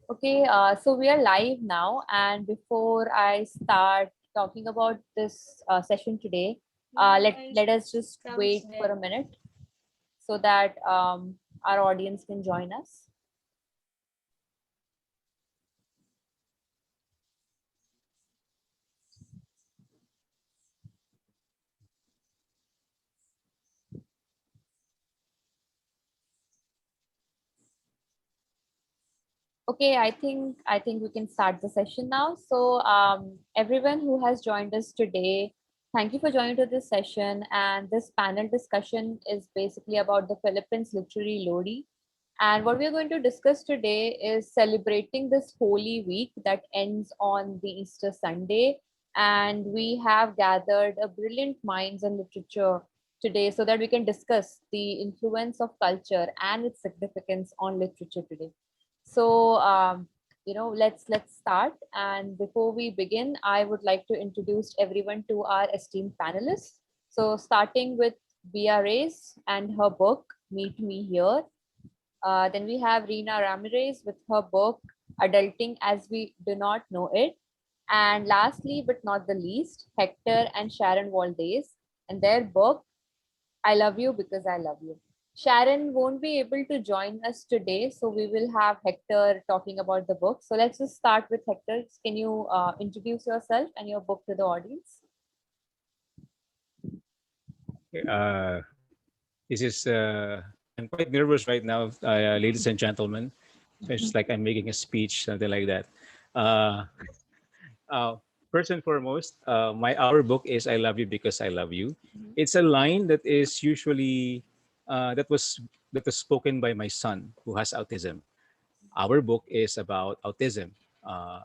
Okay, so we are live now, and before I start talking about this session today, let us just wait for a minute so that our audience can join us. Okay, I think we can start the session now. So everyone who has joined us today, thank you for joining to this session. And this panel discussion is basically about the Philippines literary Lodi. And what we're going to discuss today is celebrating this Holy Week that ends on the Easter Sunday. And we have gathered a brilliant minds in literature today so that we can discuss the influence of culture and its significance on literature today. So, let's start. And before we begin, I would like to introduce everyone to our esteemed panelists. So, starting with Bia Reyes and her book, Meet Me Here. Then we have Rina Ramirez with her book, Adulting as We Do Not Know It. And lastly, but not the least, Hector and Sharon Valdez and their book, I Love You Because I Love You. Sharon won't be able to join us today, so we will have Hector talking about the book. So let's just start with Hector. Can you introduce yourself and your book to the audience? Uh, this is I'm quite nervous right now, ladies and gentlemen. So it's like I'm making a speech, something like that. Uh, uh, First and foremost, my our book is "I Love You Because I Love You." Mhm. It's a line that is usually that was spoken by my son who has autism. Our book is about autism,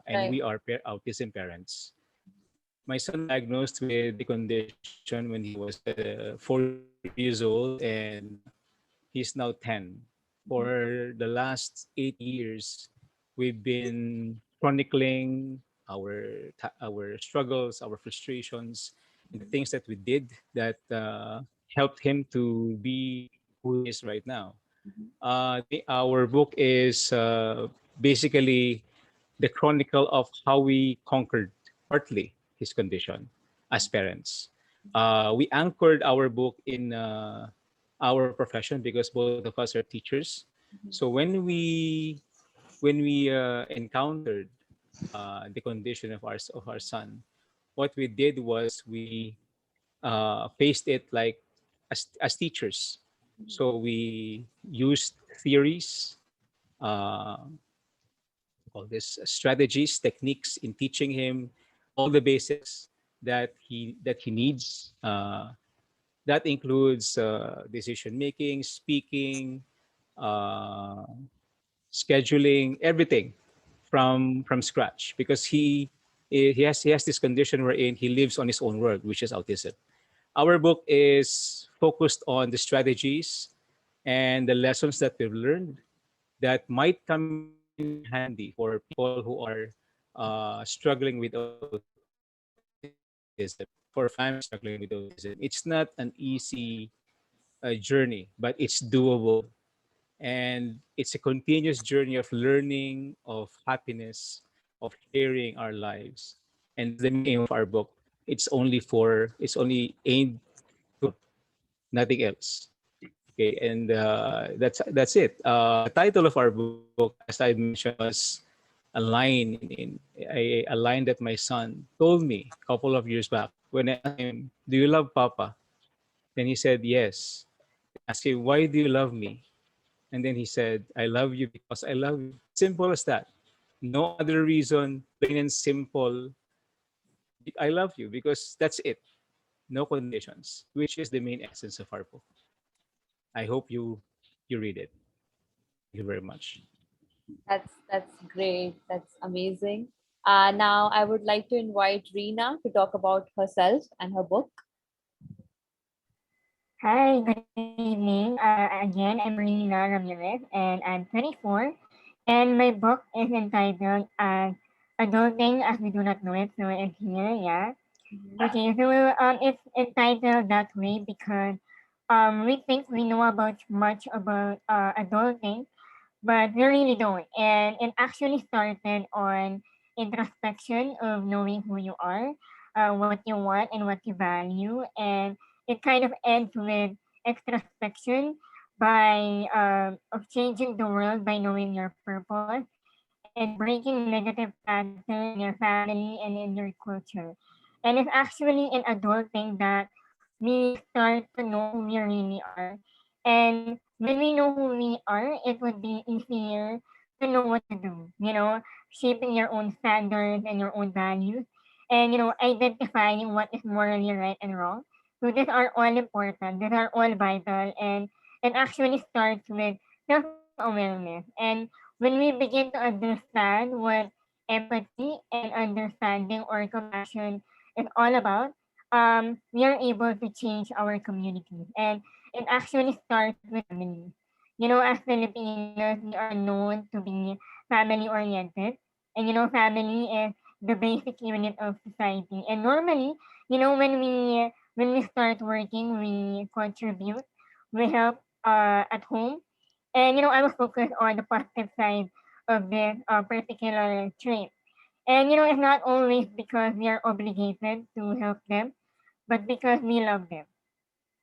and Right. we are autism parents. My son diagnosed with the condition when he was 4 years old, and he's now 10. For the last 8 years, we've been chronicling our struggles, our frustrations, and the things that we did that helped him to be who he is right now. Mhm. Our book is basically the chronicle of how we conquered partly his condition as parents. We anchored our book in our profession because both of us are teachers. So when we encountered the condition of our son, what we did was we faced it like as teachers. So we used theories, uh, all these strategies, techniques in teaching him all the basics that he needs. That includes decision making, speaking, uh, scheduling, everything from scratch because he has this condition wherein he lives on his own world, which is autism. Our book is focused on the strategies and the lessons that we've learned that might come in handy for people who are struggling with autism, for families struggling with autism. It's not an easy journey, but it's doable. And it's a continuous journey of learning, of happiness, of sharing our lives. And that's the main aim of our book. It's only aimed to help, nothing else. Okay, and that's it. The title of our book, as I mentioned, was a line a line that my son told me a couple of years back when I asked him, "Do you love Papa?" Then he said, "Yes." I asked him, "Why do you love me?" And then he said, "I love you because I love you." Simple as that. No other reason, plain and simple. I love you because that's it. No conditions, which is the main essence of our book. I hope you read it. Thank you very much. That's great. That's amazing. Now I would like to invite Rina to talk about herself and her book. Hi, good evening. Again, I'm Rina Ramirez and I'm 24. And my book is entitled Adulting as We Do Not Know It. So it's here, yeah. Mhm. Okay, so it's entitled that way because we think we know about much about adulting, but we really don't. And it actually started on introspection of knowing who you are, what you want, and what you value. And it kind of ends with extrospection by of changing the world by knowing your purpose and breaking negative patterns in your family and in your culture. And it's actually an adulting that we start to know who we really are. And when we know who we are, it would be easier to know what to do, shaping your own standards and your own values, and, identifying what is morally right and wrong. So these are all important, these are all vital, and it actually starts with self awareness. And when we begin to understand what empathy and understanding or compassion is all about, we are able to change our communities. And it actually starts with family. As Filipinos, we are known to be family oriented. And, family is the basic unit of society. And normally, when we start working, we contribute, we help at home. And, I was focused on the positive side of this particular trait. And, it's not always because we are obligated to help them, but because we love them.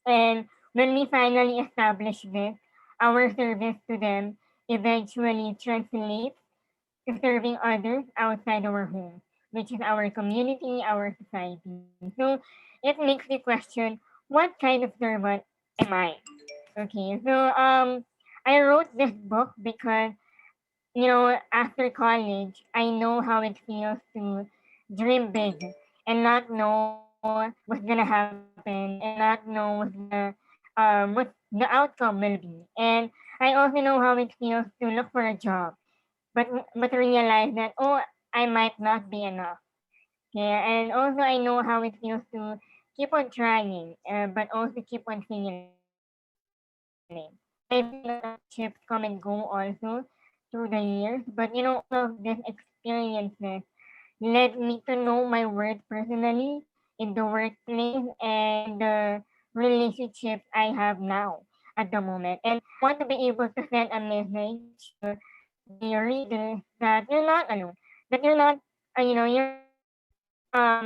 And when we finally establish this, our service to them eventually translates to serving others outside our home, which is our community, our society. So it makes me question, what kind of servant am I? Okay, so I wrote this book because after college, I know how it feels to dream big and not know what's gonna happen and not know what the outcome will be. And I also know how it feels to look for a job, but realize that I might not be enough. Yeah, and also I know how it feels to keep on trying, but also keep on failing. And I've seen a lot of hardships come and go also through the years. But all of these experiences led me to know my worth personally in the workplace and in the relationships I have now at the moment. And I want to be able to send a message to the readers that you're not alone, that you're not going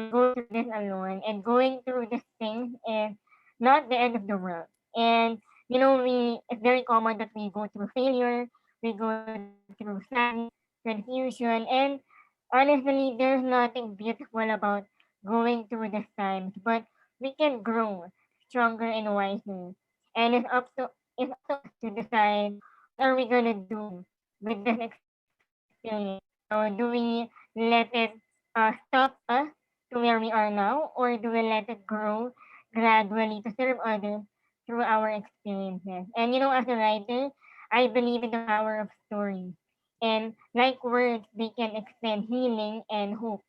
through this alone, and going through these things is not the end of the world. And we it's very common that we go through failure, we go through sadness, confusion, and honestly, there's nothing beautiful about going through these times, but we can grow stronger and wiser. And it's up to us to decide what are we gonna do with this experience. Do we let it stop us to where we are now, or do we let it grow gradually to serve others through our experiences? And as a writer, I believe in the power of stories. And like words, they can extend healing and hope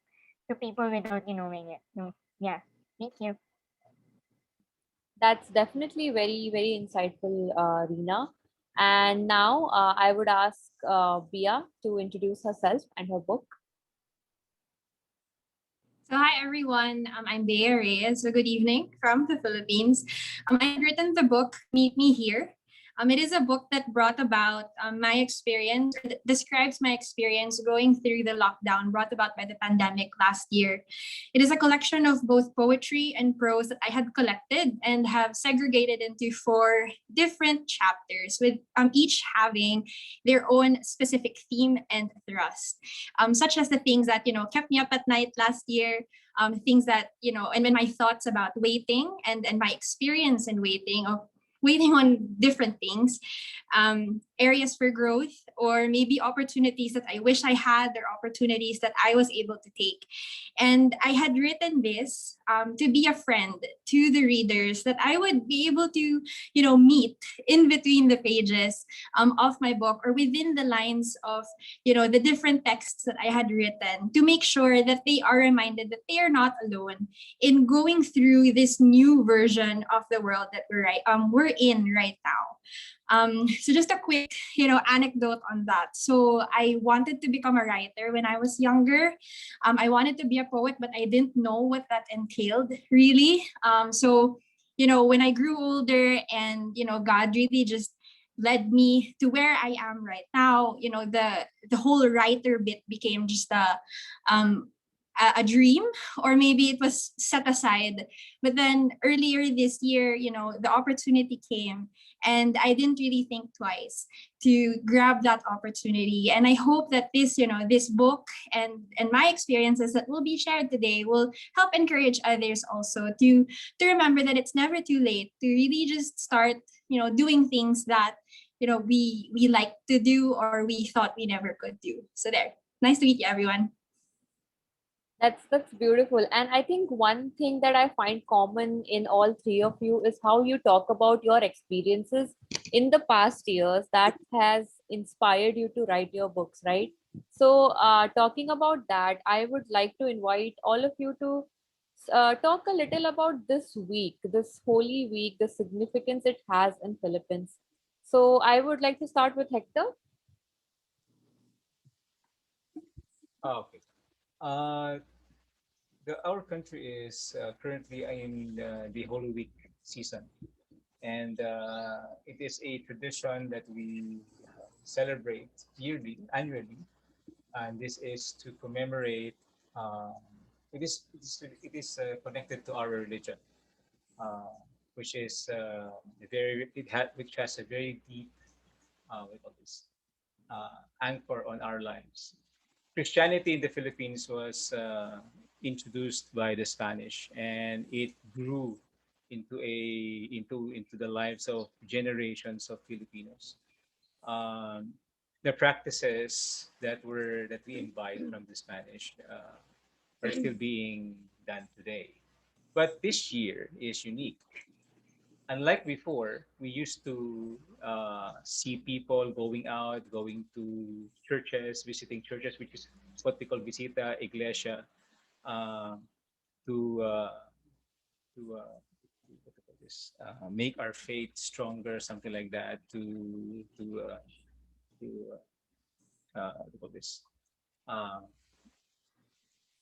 to people without knowing it. So, yeah. Thank you. That's definitely very, very insightful, Reena. And now I would ask Bia to introduce herself and her book. So hi everyone, I'm Bea Reyes. So good evening from the Philippines. I had written the book Meet Me Here. It is a book that brought about my experience, or describes my experience going through the lockdown brought about by the pandemic last year. It is a collection of both poetry and prose that I had collected and have segregated into 4 different chapters, with each having their own specific theme and thrust, such as the things that kept me up at night last year, things that and when my thoughts about waiting and my experience in waiting on different things, areas for growth, or maybe opportunities that I wish I had, or opportunities that I was able to take. And I had written this to be a friend to the readers that I would be able to, meet in between the pages of my book, or within the lines of, the different texts that I had written, to make sure that they are reminded that they are not alone in going through this new version of the world that we're in right now. So just a quick, anecdote on that. So I wanted to become a writer when I was younger. I wanted to be a poet, but I didn't know what that entailed really. So when I grew older, and God really just led me to where I am right now. You know, the whole writer bit became just um a dream, or maybe it was set aside. But then earlier this year, you know, the opportunity came, and I didn't really think twice to grab that opportunity. And I hope that this, you know, this book and my experiences that will be shared today will help encourage others also to remember that it's never too late to really just start, you know, doing things that, you know, we like to do or we thought we never could do. So there. Nice to meet you, everyone. That's beautiful. And I think one thing that I find common in all three of you is how you talk about your experiences in the past years that has inspired you to write your books, right? So, talking about that, I would like to invite all of you to talk a little about this week, this Holy Week, the significance it has in Philippines. So, I would like to start with Hector. Okay. Uh, our country is currently in the Holy Week season, and it is a tradition that we celebrate annually, and this is to commemorate. Um, it is connected to our religion, uh, which is which has a very deep what do you call this anchor on our lives. Christianity in the Philippines was introduced by the Spanish, and it grew into the lives of generations of Filipinos. Um, the practices that we imbibed from the Spanish are still being done today. But this year is unique. Unlike before, we used to see people going out, going to churches, visiting churches, which is what we call visita, iglesia, uh, to to what do you call this, make our faith stronger, something like that, to what do you call this, uh,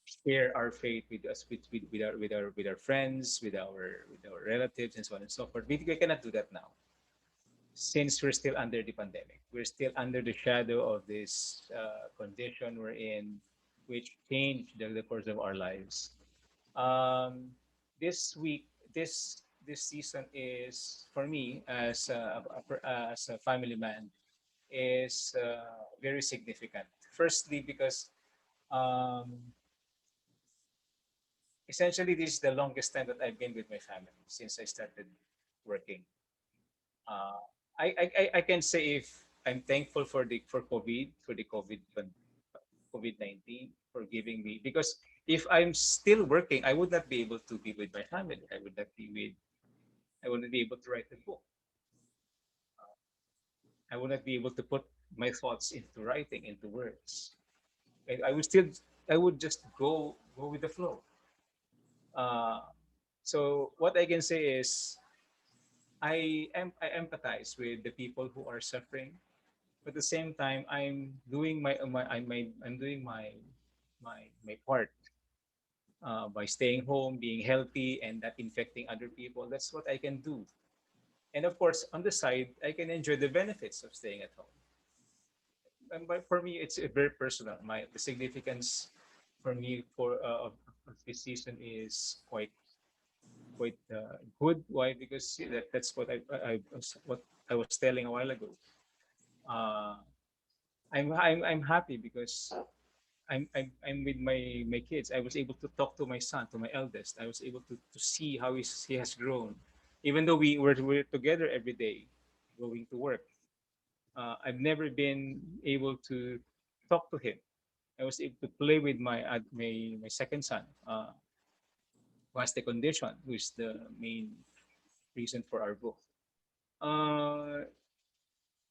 share our faith with us, with our friends, with our relatives, and so on and so forth. We cannot do that now since we're still under the pandemic. We're still under the shadow of this condition we're in, which changed the course of our lives. Um, this week, this season is for me as a family man is very significant. Firstly, because um, essentially this is the longest time that I've been with my family since I started working. Uh, I can say if I'm thankful for the for COVID for the COVID-19 for giving me, because if I'm still working, I would not be able to be with my family. I wouldn't be able to write the book. I would not be able to put my thoughts into writing, into words. I would still I would just go with the flow. Uh, so what I can say is I empathize with the people who are suffering. But at the same time, I'm doing I'm doing my part by staying home, being healthy, and not infecting other people. That's what I can do. And of course, on the side, I can enjoy the benefits of staying at home. And but for me, it's very personal. The significance for me of this season is quite good. Why? Because that's what I was telling a while ago. Uh, I'm happy because I'm with my kids. I was able to talk to my son, to my eldest. I was able to see how he has grown, even though we're together every day, going to work. I've never been able to talk to him. I was able to play with my second son, who has the condition, who is the main reason for our book. Uh,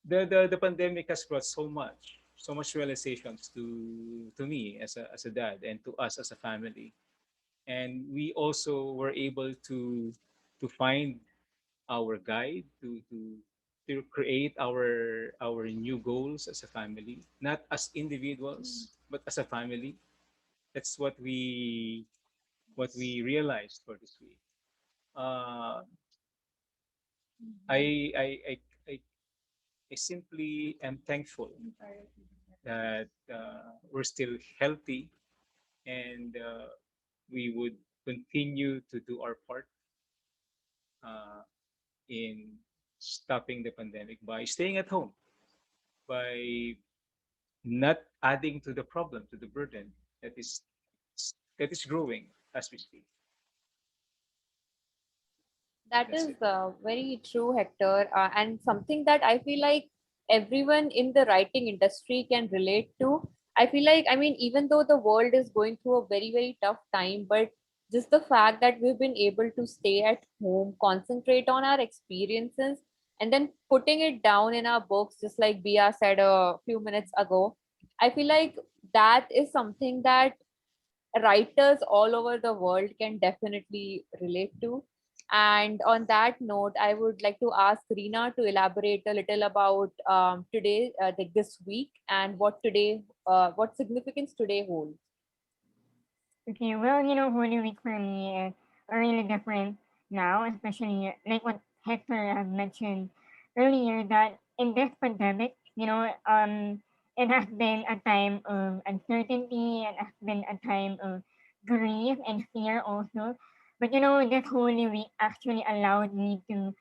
the pandemic has brought so much realizations to me as a dad and to us as a family, and we also were able to find our guide to create our new goals as a family, not as individuals but as a family. That's what we realized for this week. uh, I, I I I I simply am thankful that we're still healthy, and we would continue to do our part uh, in stopping the pandemic by staying at home, by not adding to the problem, to the burden that is growing as we speak. That That's is it. very true, Hector, and something that I feel like everyone in the writing industry can relate to. I feel like, I mean, even though the world is going through a very, very tough time, but just the fact that we've been able to stay at home, concentrate on our experiences, and then putting it down in our books, just like Bia said a few minutes ago, I feel like that is something that writers all over the world can definitely relate to. And on that note, I would like to ask Reena to elaborate a little about today, this week, and what significance today holds. Okay, well, Holy Week for me is really different now, especially like what Hector had mentioned earlier, that in this pandemic, it has been a time of uncertainty, and has been a time of grief and fear also. But this Holy Week actually allowed me to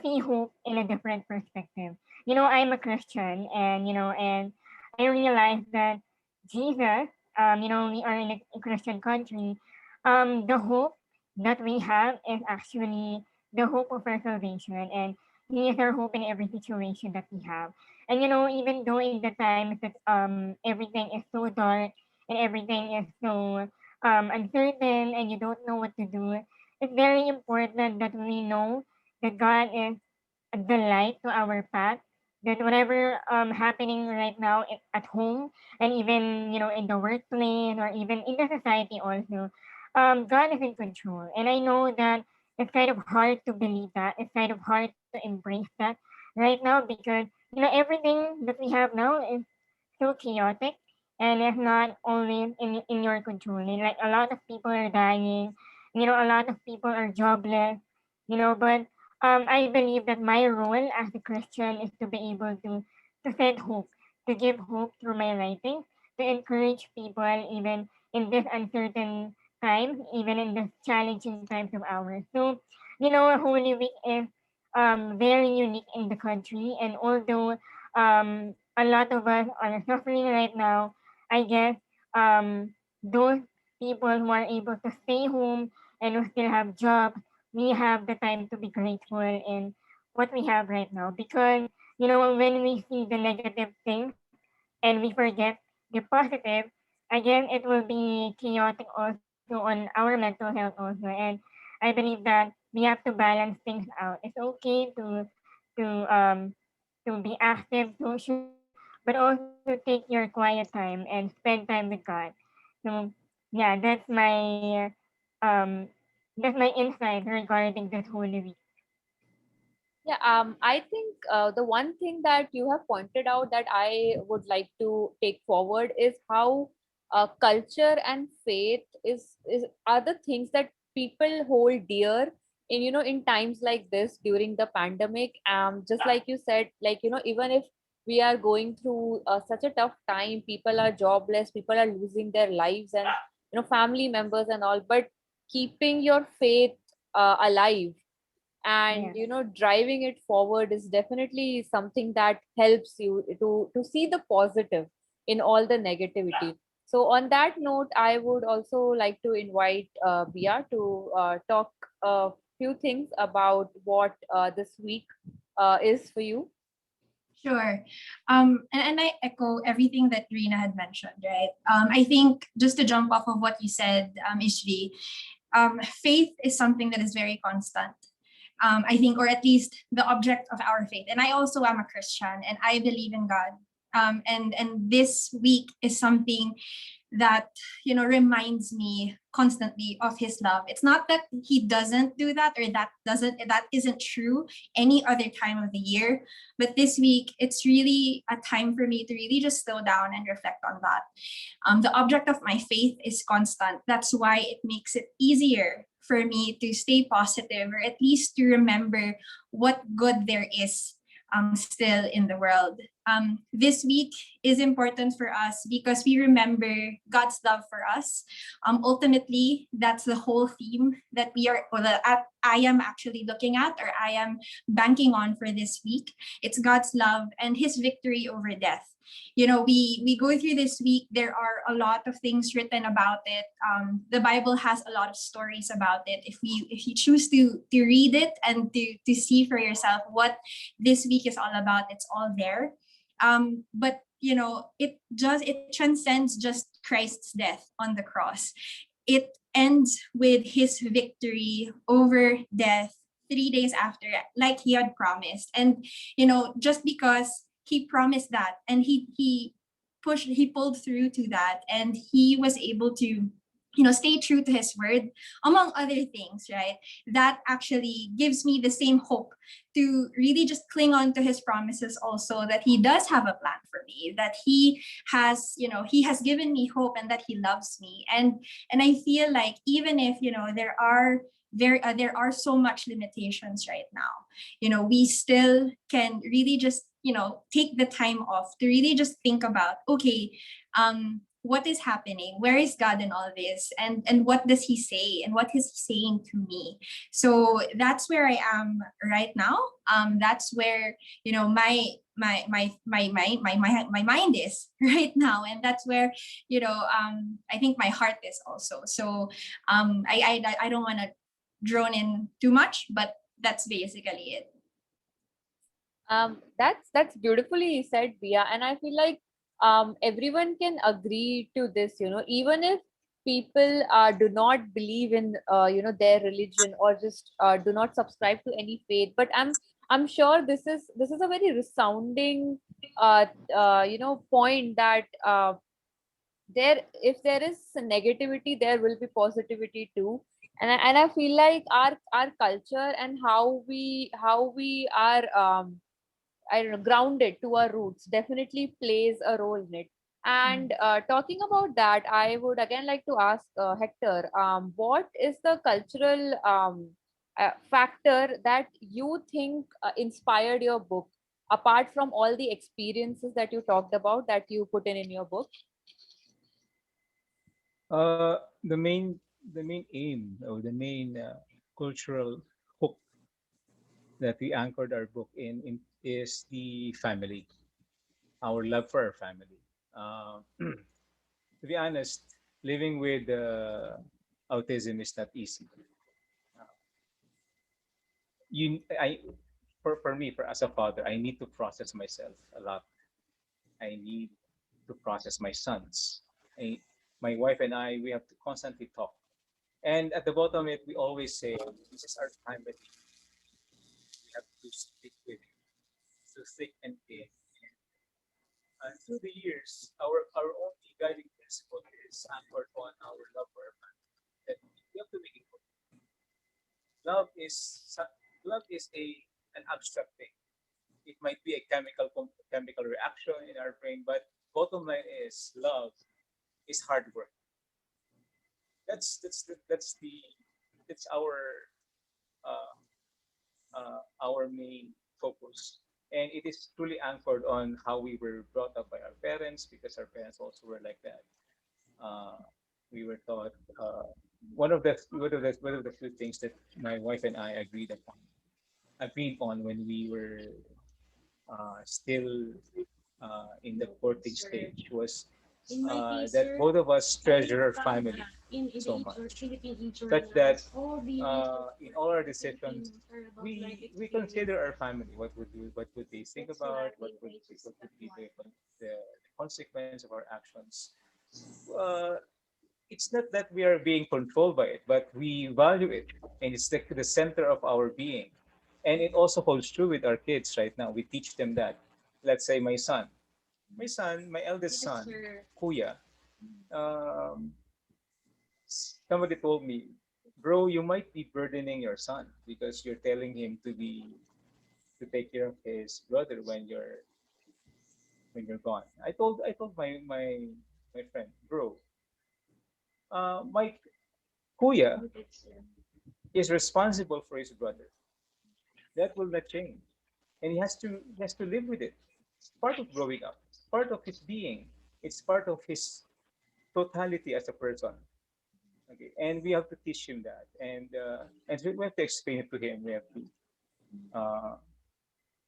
see hope in a different perspective. I'm a Christian, and I realized that Jesus, we are in a Christian country, the hope that we have is actually the hope of our salvation. And He is our hope in every situation that we have. And, even though in the times that everything is so dark and everything is so uncertain and you don't know what to do, it's very important that we know that God is the light to our path, that whatever happening right now at home, and even in the workplace, or even in the society also, God is in control. And I know that it's kind of hard to believe that, it's kind of hard to embrace that right now, because everything that we have now is so chaotic, and it's not always in your control. And like, a lot of people are dying, a lot of people are jobless, but I believe that my role as a Christian is to be able to send hope, to give hope through my writing, to encourage people even in this uncertain times, even in this challenging times of ours. So, Holy Week is very unique in the country, and although a lot of us are suffering right now, I guess those people who are able to stay home and who still have jobs, we have the time to be grateful in what we have right now. Because when we see the negative things and we forget the positive, again it will be chaotic also on our mental health also. And I believe that we have to balance things out. It's okay to um to be active socially, but also take your quiet time and spend time with God. So yeah, um that's my insight regarding this Holy Week. Yeah, I think the one thing that you have pointed out that I would like to take forward is how culture and faith is are the things that people hold dear in, in times like this during the pandemic. Just like you said, like, even if we are going through such a tough time, people are jobless, people are losing their lives, and family members and all, but keeping your faith alive and Yeah. driving it forward is definitely something that helps you to see the positive in all the negativity. So on that note, I would also like to invite Bia to talk a few things about what this week is for you. Sure. And I echo everything that Rina had mentioned, right? I think just to jump off of what you said, Ishri, faith is something that is very constant. I think, or at least the object of our faith. And I also am a Christian and I believe in God. And this week is something that reminds me constantly of his love. It's not that he doesn't do that, or that isn't true any other time of the year, but this week it's really a time for me to really just slow down and reflect on that. The object of my faith is constant. That's why it makes it easier for me to stay positive, or at least to remember what good there is still in the world. This week is important for us because we remember God's love for us. Ultimately, that's the whole theme that we are, or that I am actually looking at, or I am banking on for this week. It's God's love and His victory over death. We go through this week. There are a lot of things written about it. The Bible has a lot of stories about it. If you choose to read it and to see for yourself what this week is all about, it's all there. But it transcends just Christ's death on the cross. It ends with His victory over death 3 days after, like He had promised. And just because He promised that, and he pulled through to that, and He was able to stay true to His word, among other things, right? That actually gives me the same hope to really just cling on to His promises also, that He does have a plan for me, that He has given me hope, and that He loves me. And I feel like, even if there are so much limitations right now, we still can really just take the time off to really just think about, okay, what is happening, where is God in all this, and what does He say, and what is He saying to me. So that's where I am right now. That's where my mind is right now, and that's where I think my heart is also. So I don't want to drone in too much, but that's basically it. That's beautifully said, Bia, and I feel like everyone can agree to this. Even if people do not believe in their religion, or just do not subscribe to any faith, but I'm sure this is a very resounding point, that if there is negativity, there will be positivity too. And I feel like our culture, and how we are, I don't know, grounded to our roots, definitely plays a role in it. And talking about that, I would again like to ask Hector, what is the cultural factor that you think inspired your book, apart from all the experiences that you talked about, that you put in your book? The main aim, or the main cultural hook that we anchored our book in is the family, our love for our family. To be honest, living with autism is not easy. Uh, I, for me, for as a father, I need to process myself a lot. I need to process my sons. I, my wife and I, we have to constantly talk. And at the bottom of it, we always say, this is our family. We have to stick with it, to thick and thin. And through the years, our only guiding principle is anchored on our love for our family. That we have to make it work. Love is love is an abstract thing. It might be a chemical reaction in our brain, but bottom line is love is hard work. That's uh, our main focus. And it is truly anchored on how we were brought up by our parents, because our parents also were like that. Uh, we were taught, one of the few things that my wife and I agreed on when we were still in the courting stage, was that both of us treasure our family so much, such that in all our decisions, we consider our family. What would they think about? What would be the consequence of our actions? Uh, it's not that we are being controlled by it, but we value it, and it's the center of our being. And it also holds true with our kids right now. We teach them that. Let's say my eldest son, Kuya. Um, Somebody told me, bro, you might be burdening your son because you're telling him to take care of his brother when you're gone. I told my friend, bro, my kuya is responsible for his brother. That will not change. and he has to live with it. It's part of growing up. It's part of his being. It's part of his totality as a person. Okay, and we have to teach him that, and we have to explain it to him. Uh,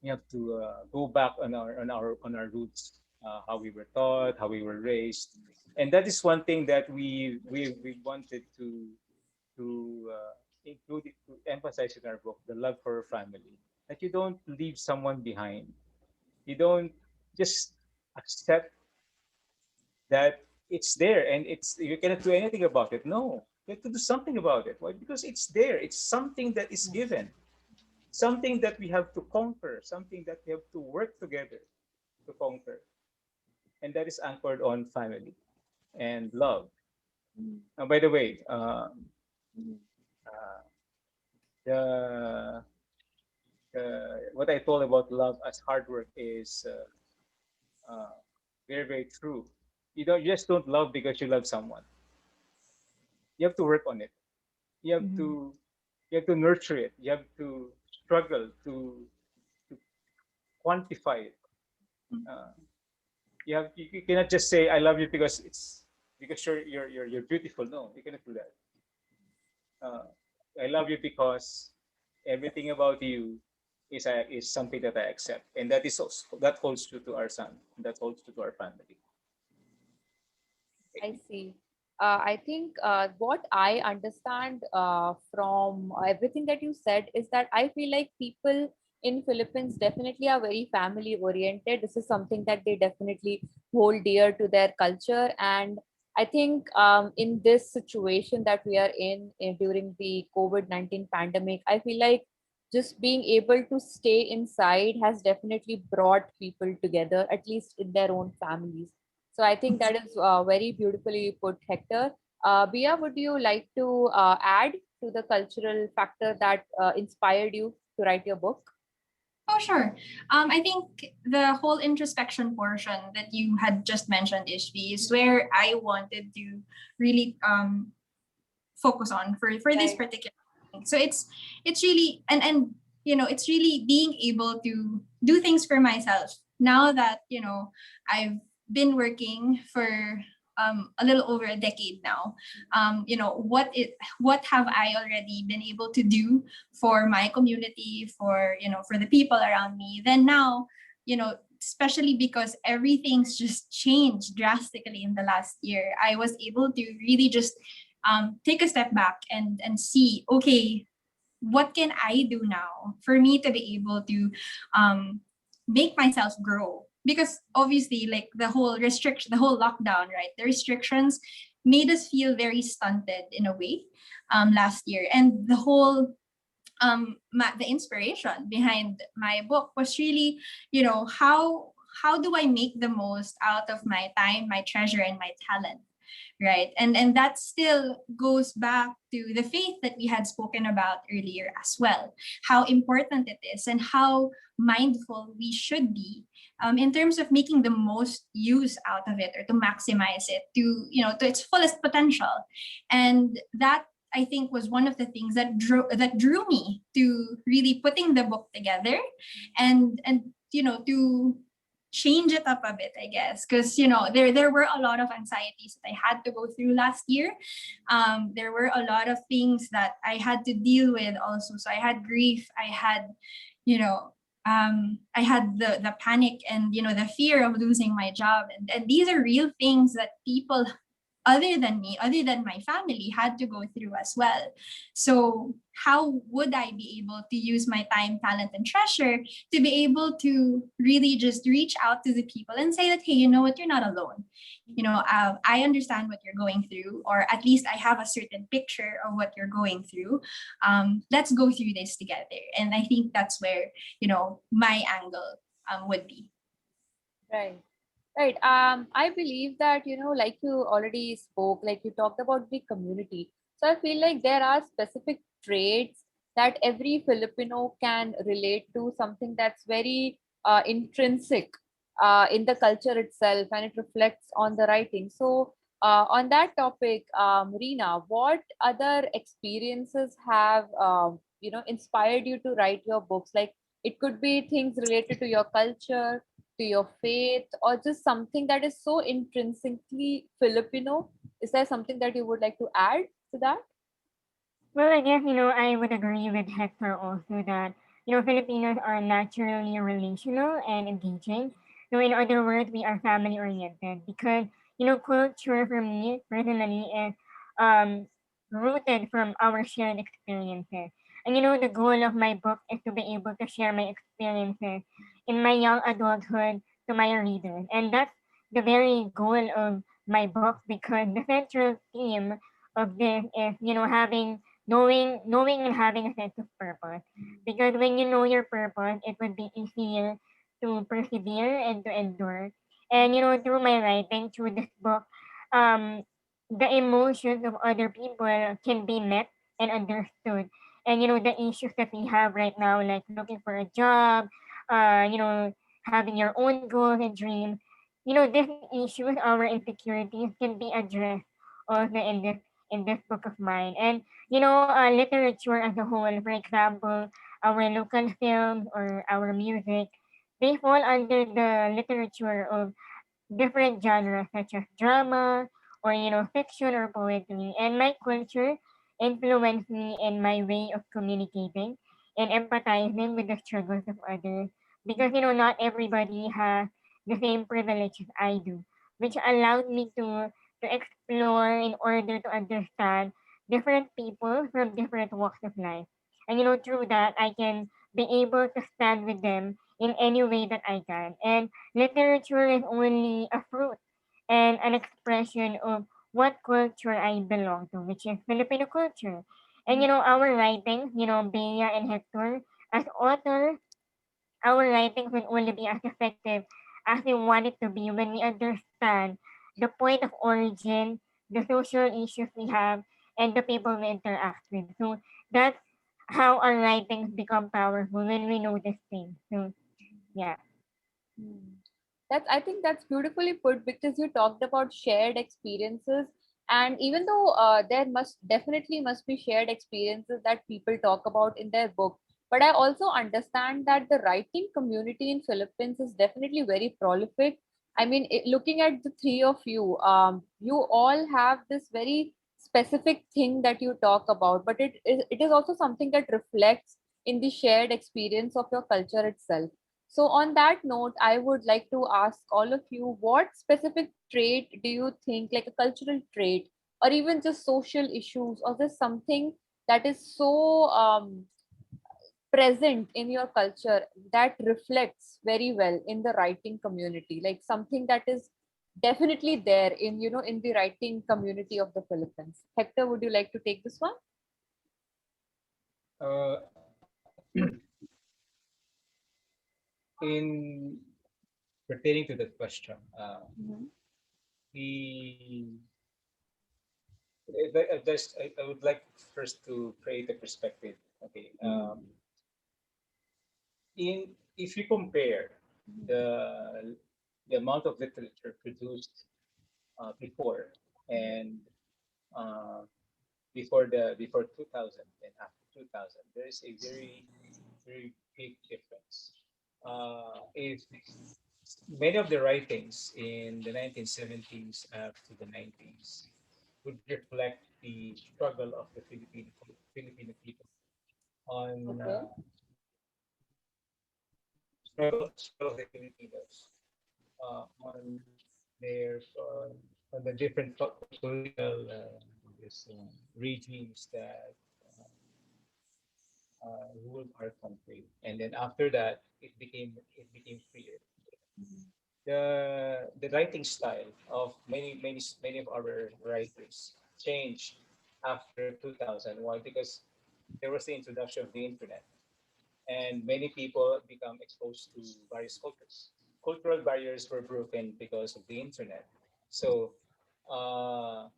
we have to go back on our roots, how we were taught, how we were raised, and that is one thing that we wanted to include it, to emphasize in our book, the love for our family. That you don't leave someone behind. You don't just accept that it's there and it's you cannot do anything about it. No, you have to do something about it. Why? Because it's there. It's something that is given, something that we have to conquer, something that we have to work together to conquer, and that is anchored on family and love. By the way, uh, the what I told about love as hard work is very very true. You just don't love because you love someone. You have to work on it. You have Mhm. to you have to nurture it. You have to struggle to quantify it. Uh, you cannot just say I love you because you're beautiful. No, you cannot do that. Uh, I love you because everything about you is something that I accept, and that is also, that holds true to our son. That holds true to our family. I see. I think what I understand from everything that you said is that I feel like people in Philippines definitely are very family oriented. This is something that they definitely hold dear to their culture, and I think in this situation that we are in during the COVID-19 pandemic, I feel like just being able to stay inside has definitely brought people together, at least in their own families. So I think that is very beautifully put, Hector. Bia, would you like to add to the cultural factor that inspired you to write your book? Oh, sure. I think the whole introspection portion that you had just mentioned, Ishvi, is where I wanted to really focus on for this Right. particular thing. So it's really it's really being able to do things for myself now that I've been working for a little over a decade now. What have I already been able to do for my community, for the people around me? Then now, especially because everything's just changed drastically in the last year, I was able to really just take a step back and see, okay, what can I do now for me to be able to um, make myself grow? Because obviously, like the whole lockdown, right? The restrictions made us feel very stunted in a way last year, and the whole the inspiration behind my book was really, how do I make the most out of my time, my treasure, and my talent, right? And that still goes back to the faith that we had spoken about earlier as well, how important it is and how mindful we should be in terms of making the most use out of it, or to maximize it to its fullest potential. And that, I think, was one of the things that drew me to really putting the book together, and to change it up a bit, I guess, because there were a lot of anxieties that I had to go through last year. There were a lot of things that I had to deal with also. So I had grief, you know I had the panic, and the fear of losing my job, and these are real things that people other than me, other than my family, had to go through as well. So, how would I be able to use my time, talent, and treasure to be able to really just reach out to the people and say that, hey, you know what, you're not alone. I understand what you're going through, or at least I have a certain picture of what you're going through. Let's go through this together. And I think that's where, my angle would be. Right. Right. I believe that, like you already spoke, like you talked about the community. So I feel like there are specific traits that every Filipino can relate to, something that's very intrinsic in the culture itself, and it reflects on the writing. So, on that topic, Reena, what other experiences have, inspired you to write your books? Like, It could be things related to your culture, to your faith, or just something that is so intrinsically Filipino. Is there something that you would like to add to that? Well, I guess, I would agree with Hector also that, Filipinos are naturally relational and engaging. In other words, we are family oriented because, culture for me personally is um, rooted from our shared experiences. And, the goal of my book is to be able to share my experiences in my young adulthood to my readers. And that's the very goal of my book because the central theme of this is, knowing and having a sense of purpose. Because when you know your purpose, it would be easier to persevere and to endure. And through my writing, through this book, um, the emotions of other people can be met and understood. And the issues that we have right now, like looking for a job, having your own goals and dreams, these issues, our insecurities can be addressed also in this book of mine. And literature as a whole, for example, our local films or our music, they fall under the literature of different genres such as drama or fiction or poetry. And my culture influenced me in my way of communicating and empathizing with the struggles of others because not everybody has the same privilege as I do, which allowed me to explore in order to understand different people from different walks of life. And through that I can be able to stand with them in any way that I can. And literature is only a fruit and an expression of what culture I belong to, which is Filipino culture. And our writings, Bea and Hector, as authors, our writings will only be as effective as we want it to be when we understand the point of origin, the social issues we have, and the people we interact with. So that's how our writings become powerful when we know these things. So yeah. Hmm. That's, I think that's beautifully put because you talked about shared experiences, and even though there must definitely must be shared experiences that people talk about in their book, but I also understand that the writing community in Philippines is definitely very prolific. I mean, looking at the three of you, you all have this very specific thing that you talk about, but it is also something that reflects in the shared experience of your culture itself. So, on that note, I would like to ask all of you, what specific trait do you think, like a cultural trait, or even just social issues, or just something that is so present in your culture that reflects very well in the writing community, like something that is definitely there in, in the writing community of the Philippines? Hector, would you like to take this one? Uh, in pertaining to that question, Mhm. the I would like first to create a perspective. Okay, Mhm. in if you compare the the amount of literature produced before and uh, before 2000 and after 2000, there is a very big difference. If many of the writings in the 1970s up to the 90s would reflect the struggle of the Filipino people on Okay. struggle of the Filipinos on their on the different political this, regimes that ruled our country, and then after that it became freer. The writing style of many of our writers changed after 2000. Why? Because there was the introduction of the internet, and many people become exposed to various cultures. Cultural barriers were broken because of the internet. So, uh,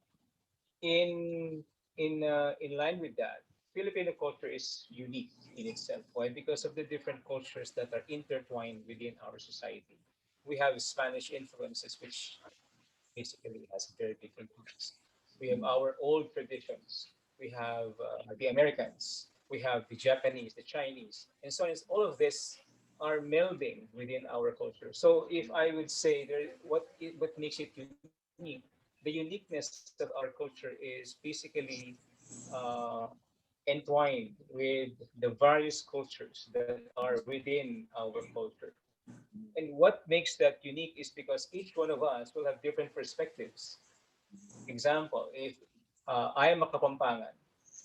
in in line with that, Filipino culture is unique in itself. Why? Because of the different cultures that are intertwined within our society. We have Spanish influences, which basically has very different roots. We have our old traditions. We have the Americans. we have the Japanese, the Chinese, and so on. All of this are melding within our culture. So if I would say what makes it unique, the uniqueness of our culture is basically uh, entwined with the various cultures that are within our culture. And what makes that unique is because each one of us will have different perspectives. Example, if I am a Kapampangan,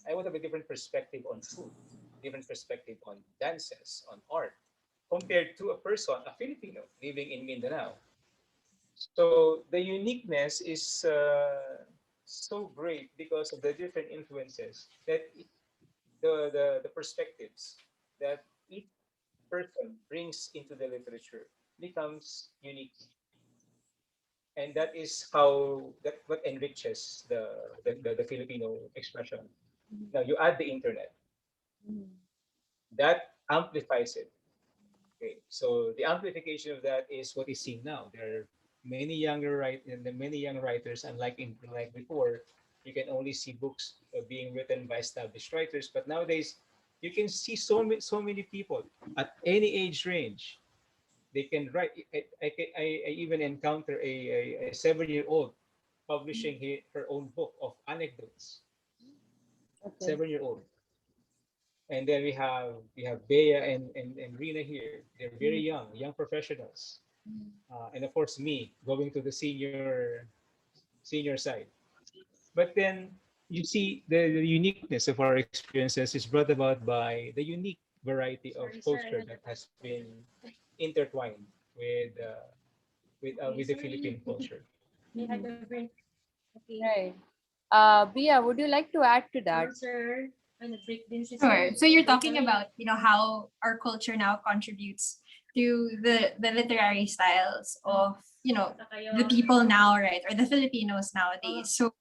I would have a different perspective on food, different perspective on dances, on art, compared to a person, a Filipino living in Mindanao. So the uniqueness is so great because of the different influences the perspectives that each person brings into the literature becomes unique, and that is how that what enriches the Filipino expression. Now you add the internet, Mhm. that amplifies it. Okay, so the amplification of that is what is seen now. There are many young writers, unlike like before, you can only see books being written by established writers. But nowadays, you can see so many people at any age range. They can write. I even encounter a 7-year-old publishing her own book of anecdotes. Okay. 7-year-old. And then we have Bea and Rina here. They're very young professionals. And of course me going to the senior side. But then you see the uniqueness of our experiences is brought about by the unique variety of culture that has been intertwined with with the Philippine culture. I had a break. Okay. Right. Bia, would you like to add to that? Sir, ano, break din si Sure. sir. So you're Break talking kami. about, how our culture now contributes to the literary styles of, Basta kayo. the people now, right? Or the Filipinos nowadays. So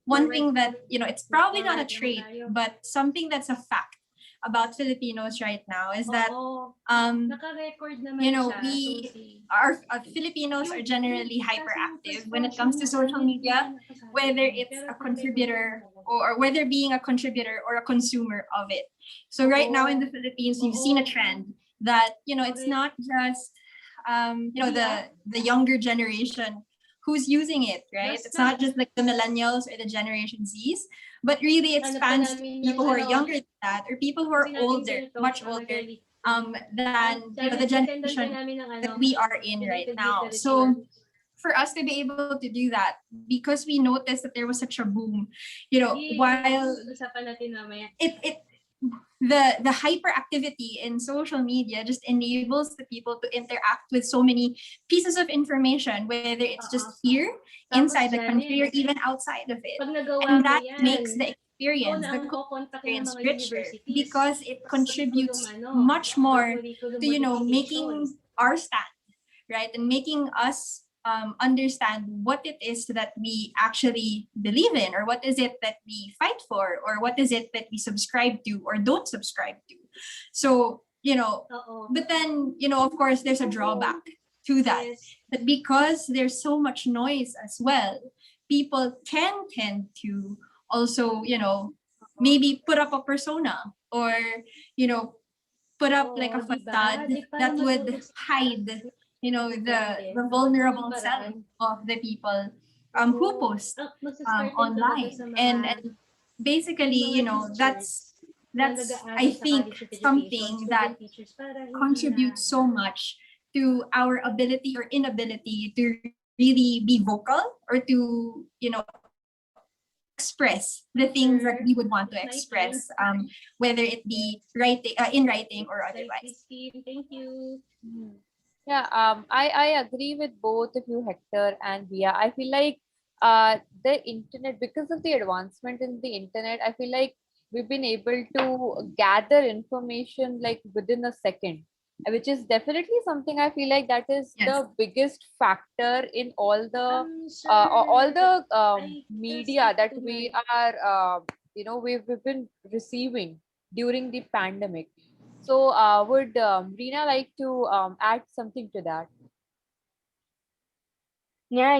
one thing that, it's probably not a trait, but something that's a fact about Filipinos right now is that Oo. um Naka-record naman you know, siya. we- Susi. our Filipinos are generally hyperactive when it comes to social media, whether it's a contributor or whether being a contributor or a consumer of it. So right now in the Philippines, you've seen a trend that, it's not just the younger generation who's using it, right? It's not just like the millennials or the Generation Z's, but really it spans to people who are younger than that or people who are older, much older than the generation that we are in right now. So for us to be able to do that, because we noticed that there was such a boom, while Usapan natin mamaya. it the hyperactivity in social media just enables the people to interact with so many pieces of information, whether it's just here inside the country or even outside of it. Pag nagawa And mo that yan, makes the experience, ikaw na the ang kukontak ng experience mga richer universities. because it contributes Curriculum, much more curriculum to, making modification. our stand, right? And making us understand what it is that we actually believe in, or what is it that we fight for, or what is it that we subscribe to or don't subscribe to. So, Oo. but then, of course, there's a drawback to that. Yes. But because there's so much noise as well, people can tend to also, maybe put up a persona or, put up like a Oo, diba? facade Di para that would matulog sa hide, the vulnerable self of the people who post online. And basically, that's I think something that contributes so much to our ability or inability to really be vocal or to, express the things that we would want to express, whether it be writing, in writing or otherwise. Thank you. Yeah, I agree with both of you, Hector and Bia. I feel like the internet, because of the advancement in the internet, I feel like we've been able to gather information like within a second, which is definitely something I feel like that is Yes. the biggest factor in all the media that we are we've been receiving during the pandemic. So would Rina like to add something to that? Yeah,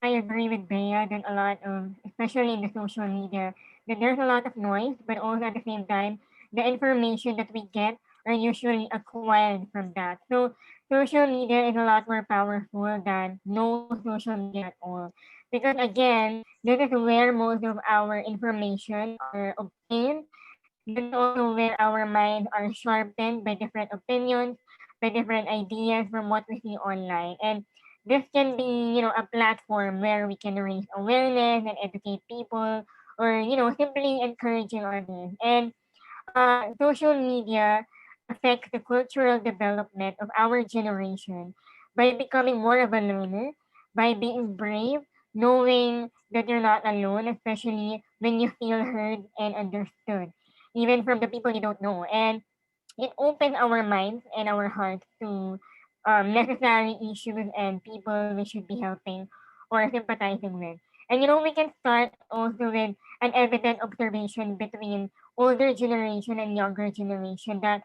I agree with Bea that a lot of, especially in the social media, that there's a lot of noise, but also at the same time, the information that we get are usually acquired from that. So social media is a lot more powerful than no social media at all. Because again, this is where most of our information are obtained. This is also where our minds are sharpened by different opinions, by different ideas from what we see online. And this can be, a platform where we can raise awareness and educate people, or, simply encouraging others. And social media affects the cultural development of our generation by becoming more of a learner, by being brave, knowing that you're not alone, especially when you feel heard and understood, even from the people you don't know. And it opens our minds and our hearts to necessary issues and people we should be helping or sympathizing with. And we can start also with an evident observation between older generation and younger generation that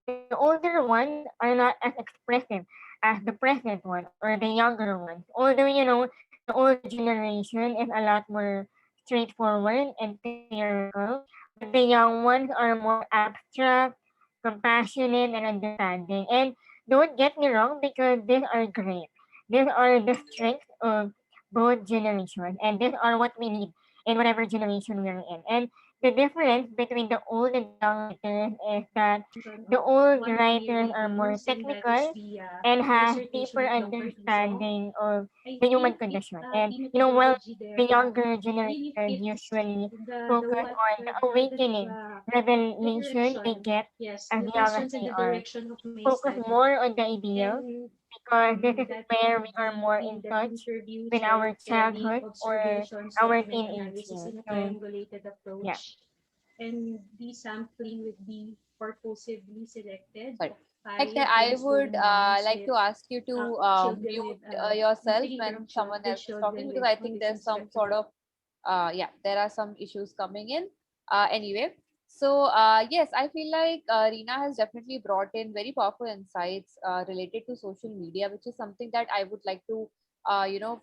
the older ones are not as expressive as the present one or the younger ones. Although, the older generation is a lot more straightforward and theoretical, but the young ones are more abstract, compassionate, and understanding. And don't get me wrong, because these are great. These are the strengths of both generations, and these are what we need in whatever generation we're in. And the difference between the old and the young writers is that the Of old what we writers are more reuse, and that is technical the and have dissertation deeper of Dr. Rizzo. understanding of I the human think it condition. the And while methodology the there younger really generation fits usually the focus what on the awakening, the revelation they direction, get yes, as the young as questions and they the are. direction of my Focus study. more on the ideals And because this is that where we would are be more in the touch interview, with our storytelling, childhood or observations, our document teenage analysis years. in a So triangulated yeah. approach. And the sampling would be purposively selected Sorry. of Hector, five I would homeschooling moms like with to ask you to children with mute I'm yourself taking care when of someone with else is talking, children because with I think autism there's some sort spectrum. of yeah, there are some issues coming in. Anyway, so yes, I feel like Reena has definitely brought in very powerful insights related to social media, which is something that I would like to you know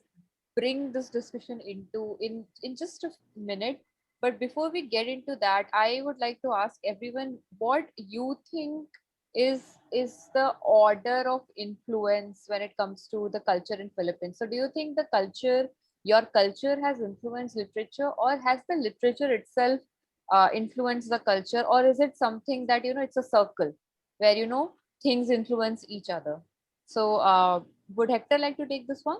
bring this discussion into in just a minute. But before we get into that, I would like to ask everyone what you think is the order of influence when it comes to the culture in Philippines. So do you think your culture has influenced literature, or has the literature itself influenced the culture, or is it something that it's a circle where things influence each other? So would Hector like to take this one?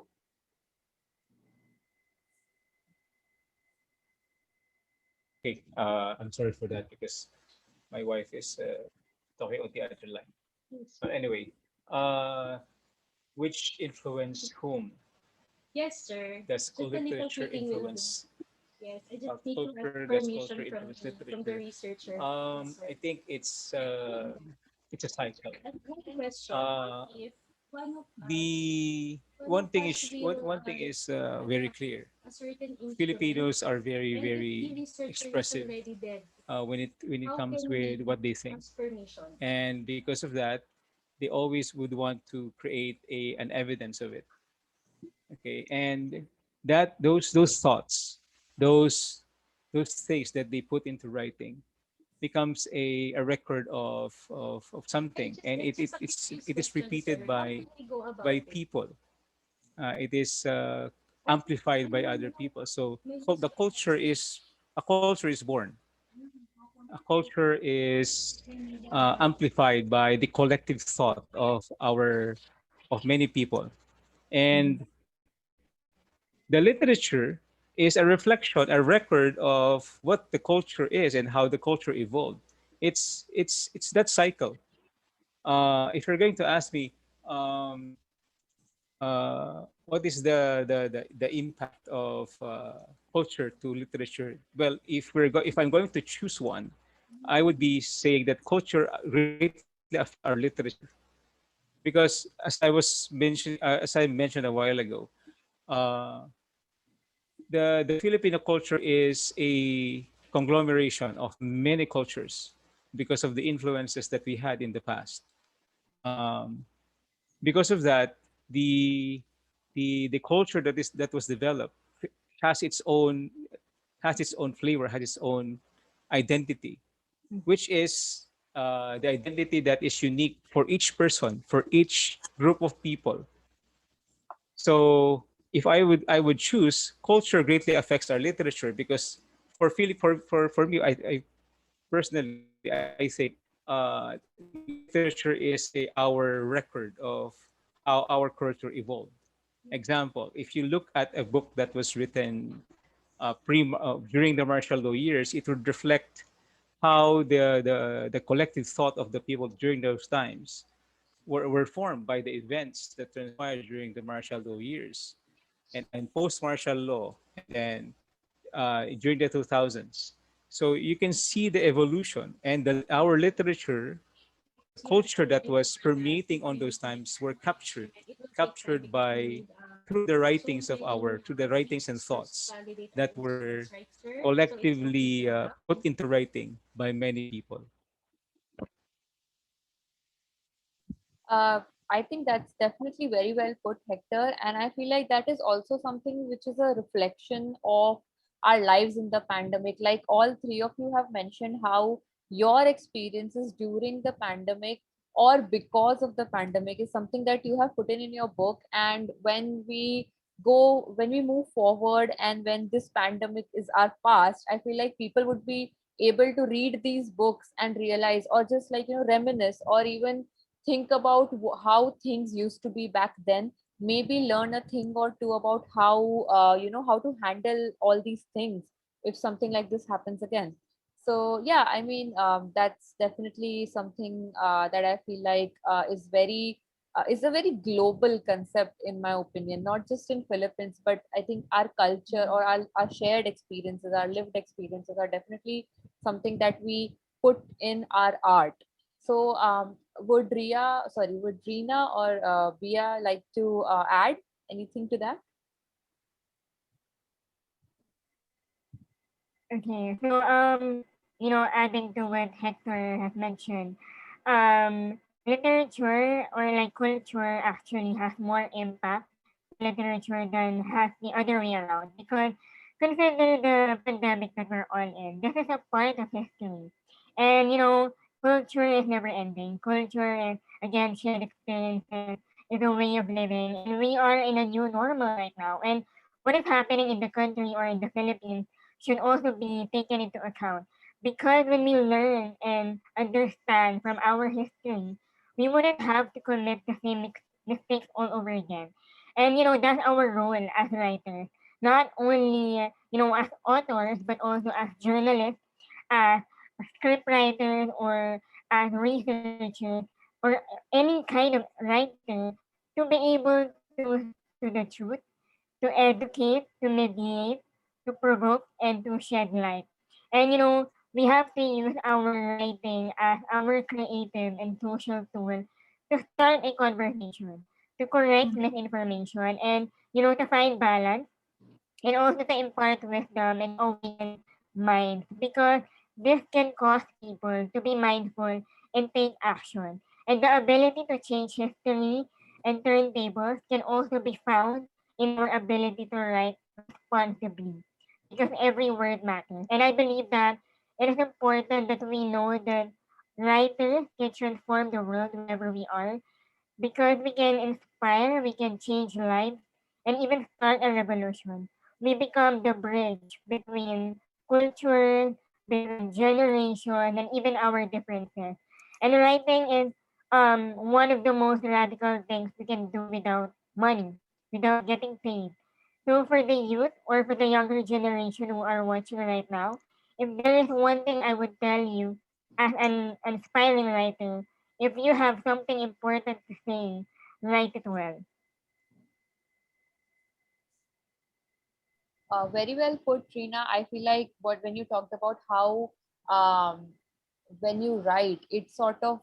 Okay, I'm sorry for that because my wife is talking on the other line. Yes. But anyway, uh, which influence whom? Yes, sir. Does Just a little literature tweaking will do. influence Yes, I just need to ask culture? Does culture permission from influence the literature? researcher. Yes, I sir. think it's a cycle. One question: Uh, if one of us, the one of us will one thing is very have clear. a certain instrument, Filipinos are very and if the very researcher is expressive already dead, when it how comes can with we what they think, ask permission? and because of that, they always would want to create a an evidence of it. Okay, and that those thoughts, those those things that they put into writing becomes a record of something, and It's just a curious it is question, repeated sir. How can we go by about it? people. It is But amplified by other people. So may the just culture is a culture is born. A culture is amplified by the collective thought of many people, and the literature is a reflection, a record of what the culture is and how the culture evolved. It's that cycle. If you're going to ask me, um, what is the impact of culture to literature? Well, if I'm going to choose one, I would be saying that culture greatly affect our literature because as I mentioned a while ago, uh, the Filipino culture is a conglomeration of many cultures because of the influences that we had in the past. Um, because of that, the the culture that was developed has its own has its own flavor, has its own identity. which is the identity that is unique for each person, for each group of people. So if I would choose, culture greatly affects our literature because for me, I personally I think literature is our record of how our culture evolved. Example, if you look at a book that was written during the martial law years, it would reflect how the collective thought of the people during those times were formed by the events that transpired during the martial law years and post martial law, and then during the 2000s. So you can see the evolution, and our literature and the culture that was permeating on those times were captured by through the writings and thoughts that were collectively put into writing by many people. Uh, I think that's definitely very well put, Hector. And I feel like that is also something which is a reflection of our lives in the pandemic. Like all three of you have mentioned how your experiences during the pandemic or because of the pandemic is something that you have put in your book. And when we move forward and when this pandemic is our past, I feel like people would be able to read these books and realize, or just like, reminisce, or even think about how things used to be back then, maybe learn a thing or two about how to handle all these things if something like this happens again. So yeah, I mean, that's definitely something that I feel like is a very global concept, in my opinion, not just in Philippines, but I think our culture or our shared experiences, our lived experiences are definitely something that we put in our art. So, would Rina or Bia like to add anything to that? Okay, so adding to what Hector has mentioned, literature or like culture actually has more impact to literature than has the other way around, because consider the pandemic that we're all in. This is a part of history, and culture is never ending. Culture is again shared experiences, is a way of living, and we are in a new normal right now. And what is happening in the country or in the Philippines should also be taken into account. Because when we learn and understand from our history, we wouldn't have to commit the same mistakes all over again. And that's our role as writers. Not only, as authors, but also as journalists, as scriptwriters, or as researchers, or any kind of writer, to be able to to the truth, to educate, to mediate, to provoke, and to shed light. And we have to use our writing as our creative and social tool to start a conversation, to correct misinformation, and to find balance, and also to impart wisdom and awaken minds, because this can cause people to be mindful and take action. And the ability to change history and turn tables can also be found in our ability to write responsibly, because every word matters. And I believe that it is important that we know that writers can transform the world wherever we are, because we can inspire, we can change lives, and even start a revolution. We become the bridge between culture, between generation, and even our differences. And writing is one of the most radical things we can do without money, without getting paid. So for the youth or for the younger generation who are watching right now, if there is one thing I would tell you as an aspiring writer, if you have something important to say, write it well. Very well put, Trina. I feel like what when you talked about how um, when you write, it sort of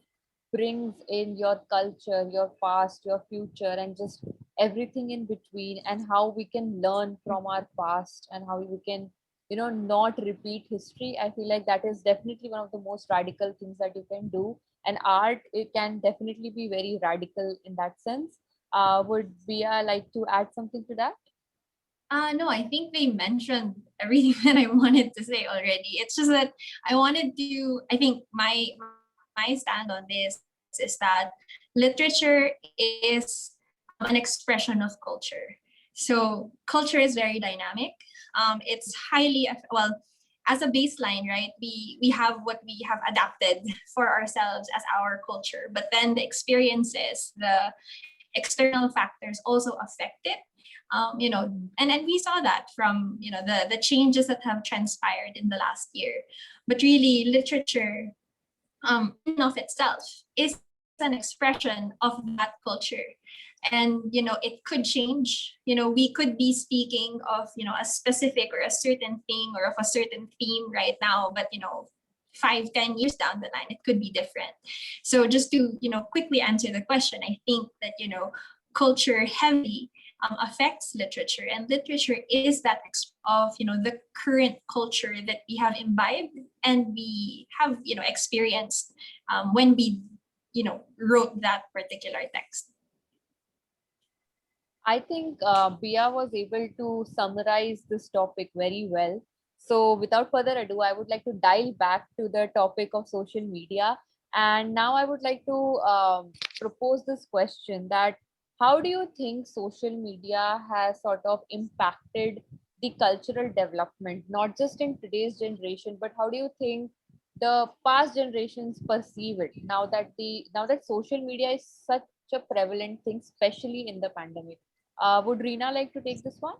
brings in your culture, your past, your future, and just everything in between, and how we can learn from our past and how we can, not repeat history. I feel like that is definitely one of the most radical things that you can do. And art, it can definitely be very radical in that sense. Would Bia like to add something to that? No, I think they mentioned everything that I wanted to say already. It's just that I think my stand on this is that literature is an expression of culture. So culture is very dynamic. It's well, as a baseline, right? We have what we have adapted for ourselves as our culture, but then the experiences, the external factors also affect it. And we saw that from the changes that have transpired in the last year. But really, literature in and of itself is an expression of that culture. And it could change. We could be speaking of a specific or a certain thing or of a certain theme right now, but 5-10 years down the line it could be different. So just to quickly answer the question, I think that culture heavily affects literature, and literature is that of the current culture that we have imbibed and we have experienced when we wrote that particular text. I think Bia was able to summarize this topic very well. So, without further ado, I would like to dial back to the topic of social media. And now I would like to propose this question that how do you think social media has sort of impacted the cultural development, not just in today's generation, but how do you think the past generations perceive it now that social media is such a prevalent thing, especially in the pandemic? Would Reena like to take this one?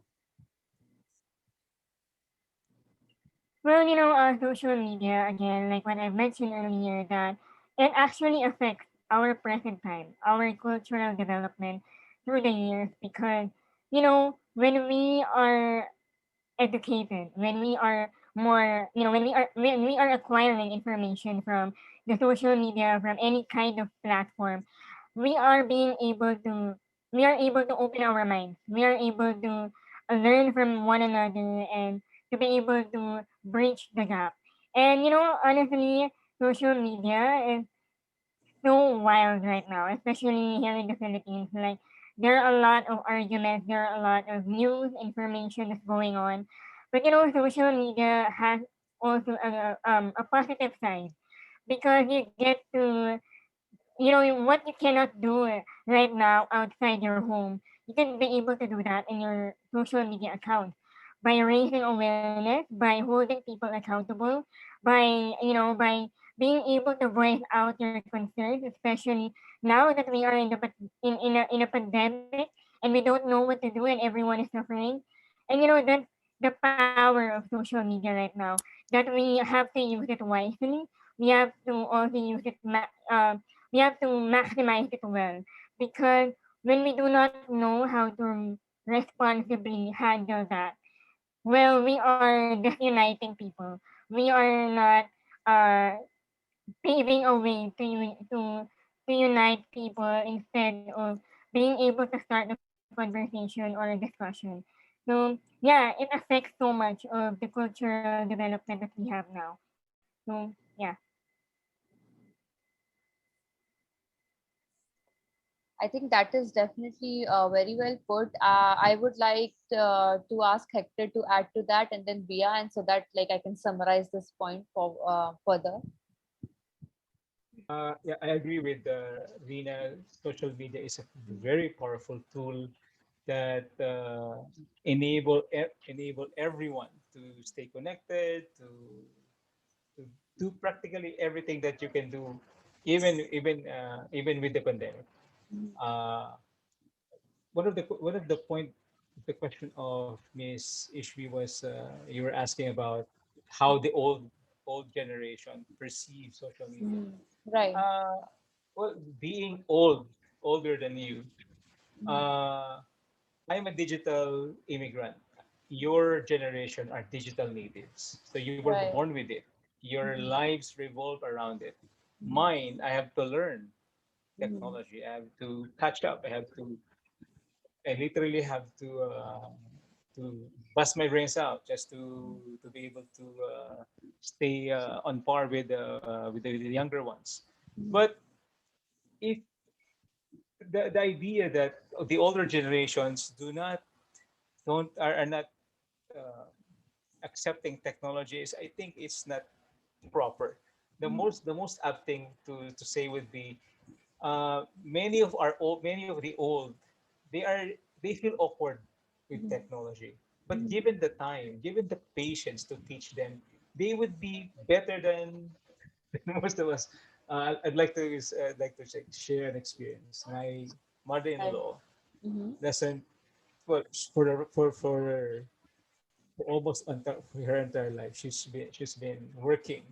Well, social media, again, like what I mentioned earlier, that it actually affects our present time, our cultural development through the years because, when we are educated, when we are more, when we are acquiring information from the social media, from any kind of platform, we are being able to, we are able to open our minds. We are able to learn from one another and to be able to bridge the gap. And honestly, social media is so wild right now, especially here in the Philippines. Like there are a lot of arguments, there are a lot of news information that's going on. But social media has also a positive side because you get to what you cannot do right now outside your home, you can be able to do that in your social media account by raising awareness, by holding people accountable, by being able to voice out your concerns, especially now that we are in a pandemic and we don't know what to do and everyone is suffering. And that's the power of social media right now, that we have to use it wisely. We have to also use it we have to maximize it well because when we do not know how to responsibly handle that, well, we are disuniting people. We are not uh, paving a way to unite people instead of being able to start a conversation or a discussion. So yeah, it affects so much of the cultural development that we have now. So yeah. I think that is definitely very well put. I would like to ask Hector to add to that, and then Bia, and so that like I can summarize this point for further. Yeah, I agree with Rina. Social media is a very powerful tool that enable everyone to stay connected, to do practically everything that you can do, even with the pandemic. Uh, one of the point, the question of Miss Ishmi was you were asking about how the old generation perceive social media. Mhm. Right. Uh, well, being older than you, Mhm. uh, I'm a digital immigrant. Your generation are digital natives. So you were Right. born with it. Your Mhm. lives revolve around it. Mhm. Mine, I have to learn Mhm. technology. I have to catch up. I literally have to bust my brains out just to be able to stay on par with the younger ones. Mhm. But if the idea that the older generations do not don't are not uh, accepting technology is, I think it's not proper. The most apt thing to say would be, many of the old, they are they feel awkward with technology, but given the time, given the patience to teach them, they would be better than most of us. I'd like to share an experience. My Right. mother-in-law Mm-hmm. doesn't, well, for almost for her entire life, she's been working.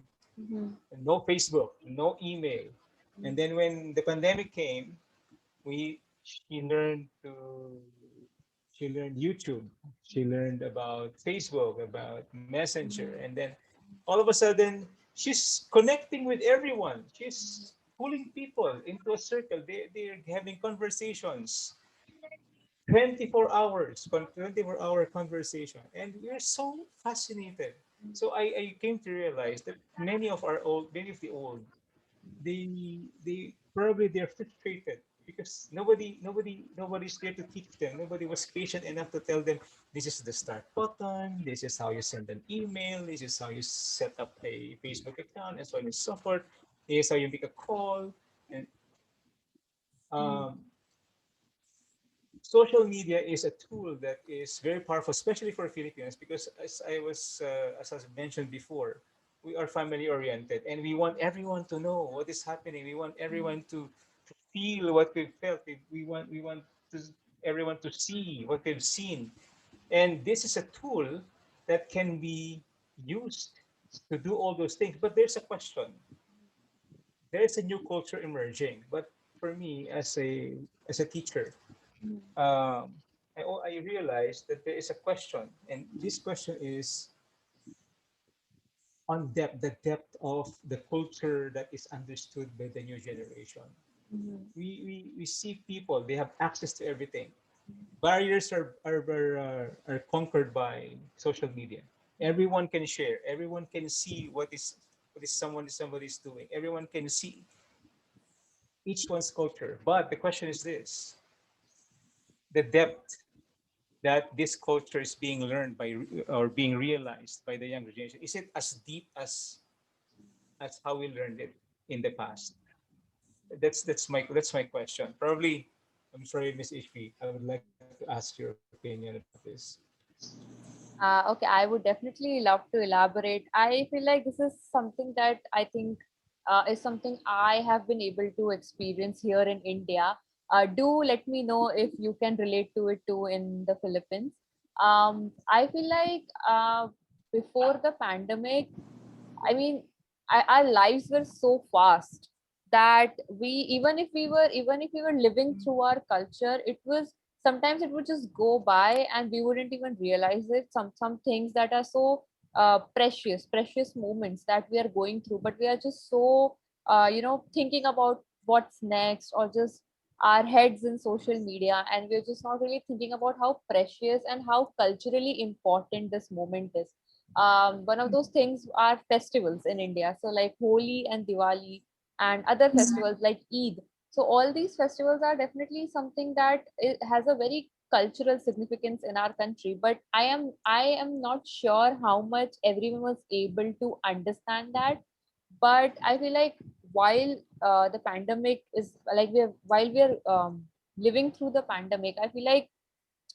Mm-hmm. No Facebook, no email, and then when the pandemic came, we she learned to she learned YouTube. She learned about Facebook, about Messenger, and then all of a sudden she's connecting with everyone. She's pulling people into a circle. They're having conversations, 24 hours, 24-hour conversation, and we're so fascinated. So I came to realize that many of the old, they probably they're frustrated because nobody's there to teach them. Nobody was patient enough to tell them, this is the start button, this is how you send an email, this is how you set up a Facebook account, and so on and so forth. This is how you make a call. And um, social media is a tool that is very powerful, especially for Filipinos, because as I mentioned before, we are family oriented, and we want everyone to know what is happening. We want everyone to feel what we've felt. We want to, everyone to see what they've seen, and this is a tool that can be used to do all those things. But there's a question. There is a new culture emerging. But for me, as a teacher, um, I realized that there is a question, and this question is on depth, the depth of the culture that is understood by the new generation. We see people, they have access to everything. Barriers are conquered by social media. Everyone can share, everyone can see what is somebody's doing. Everyone can see each one's culture. But the question is this: the depth that this culture is being learned by or being realized by the younger generation, is it as deep as how we learned it in the past? That's my question. Probably, I'm sorry, Miss HP, I would like to ask your opinion about this. Okay, I would definitely love to elaborate. I feel like this is something that I think is something I have been able to experience here in India. Do let me know if you can relate to it too in the Philippines. I feel like before the pandemic, I mean, our lives were so fast that even if we were living through our culture, it was sometimes it would just go by and we wouldn't even realize it. Some things that are so precious moments that we are going through, but we are just so thinking about what's next, or just our heads in social media, and we're just not really thinking about how precious and how culturally important this moment is. One of those things are festivals in India. So like Holi and Diwali and other festivals like Eid. So all these festivals are definitely something that has a very cultural significance in our country. But I am not sure how much everyone was able to understand that. But I feel like while the pandemic is like while we are living through the pandemic, I feel like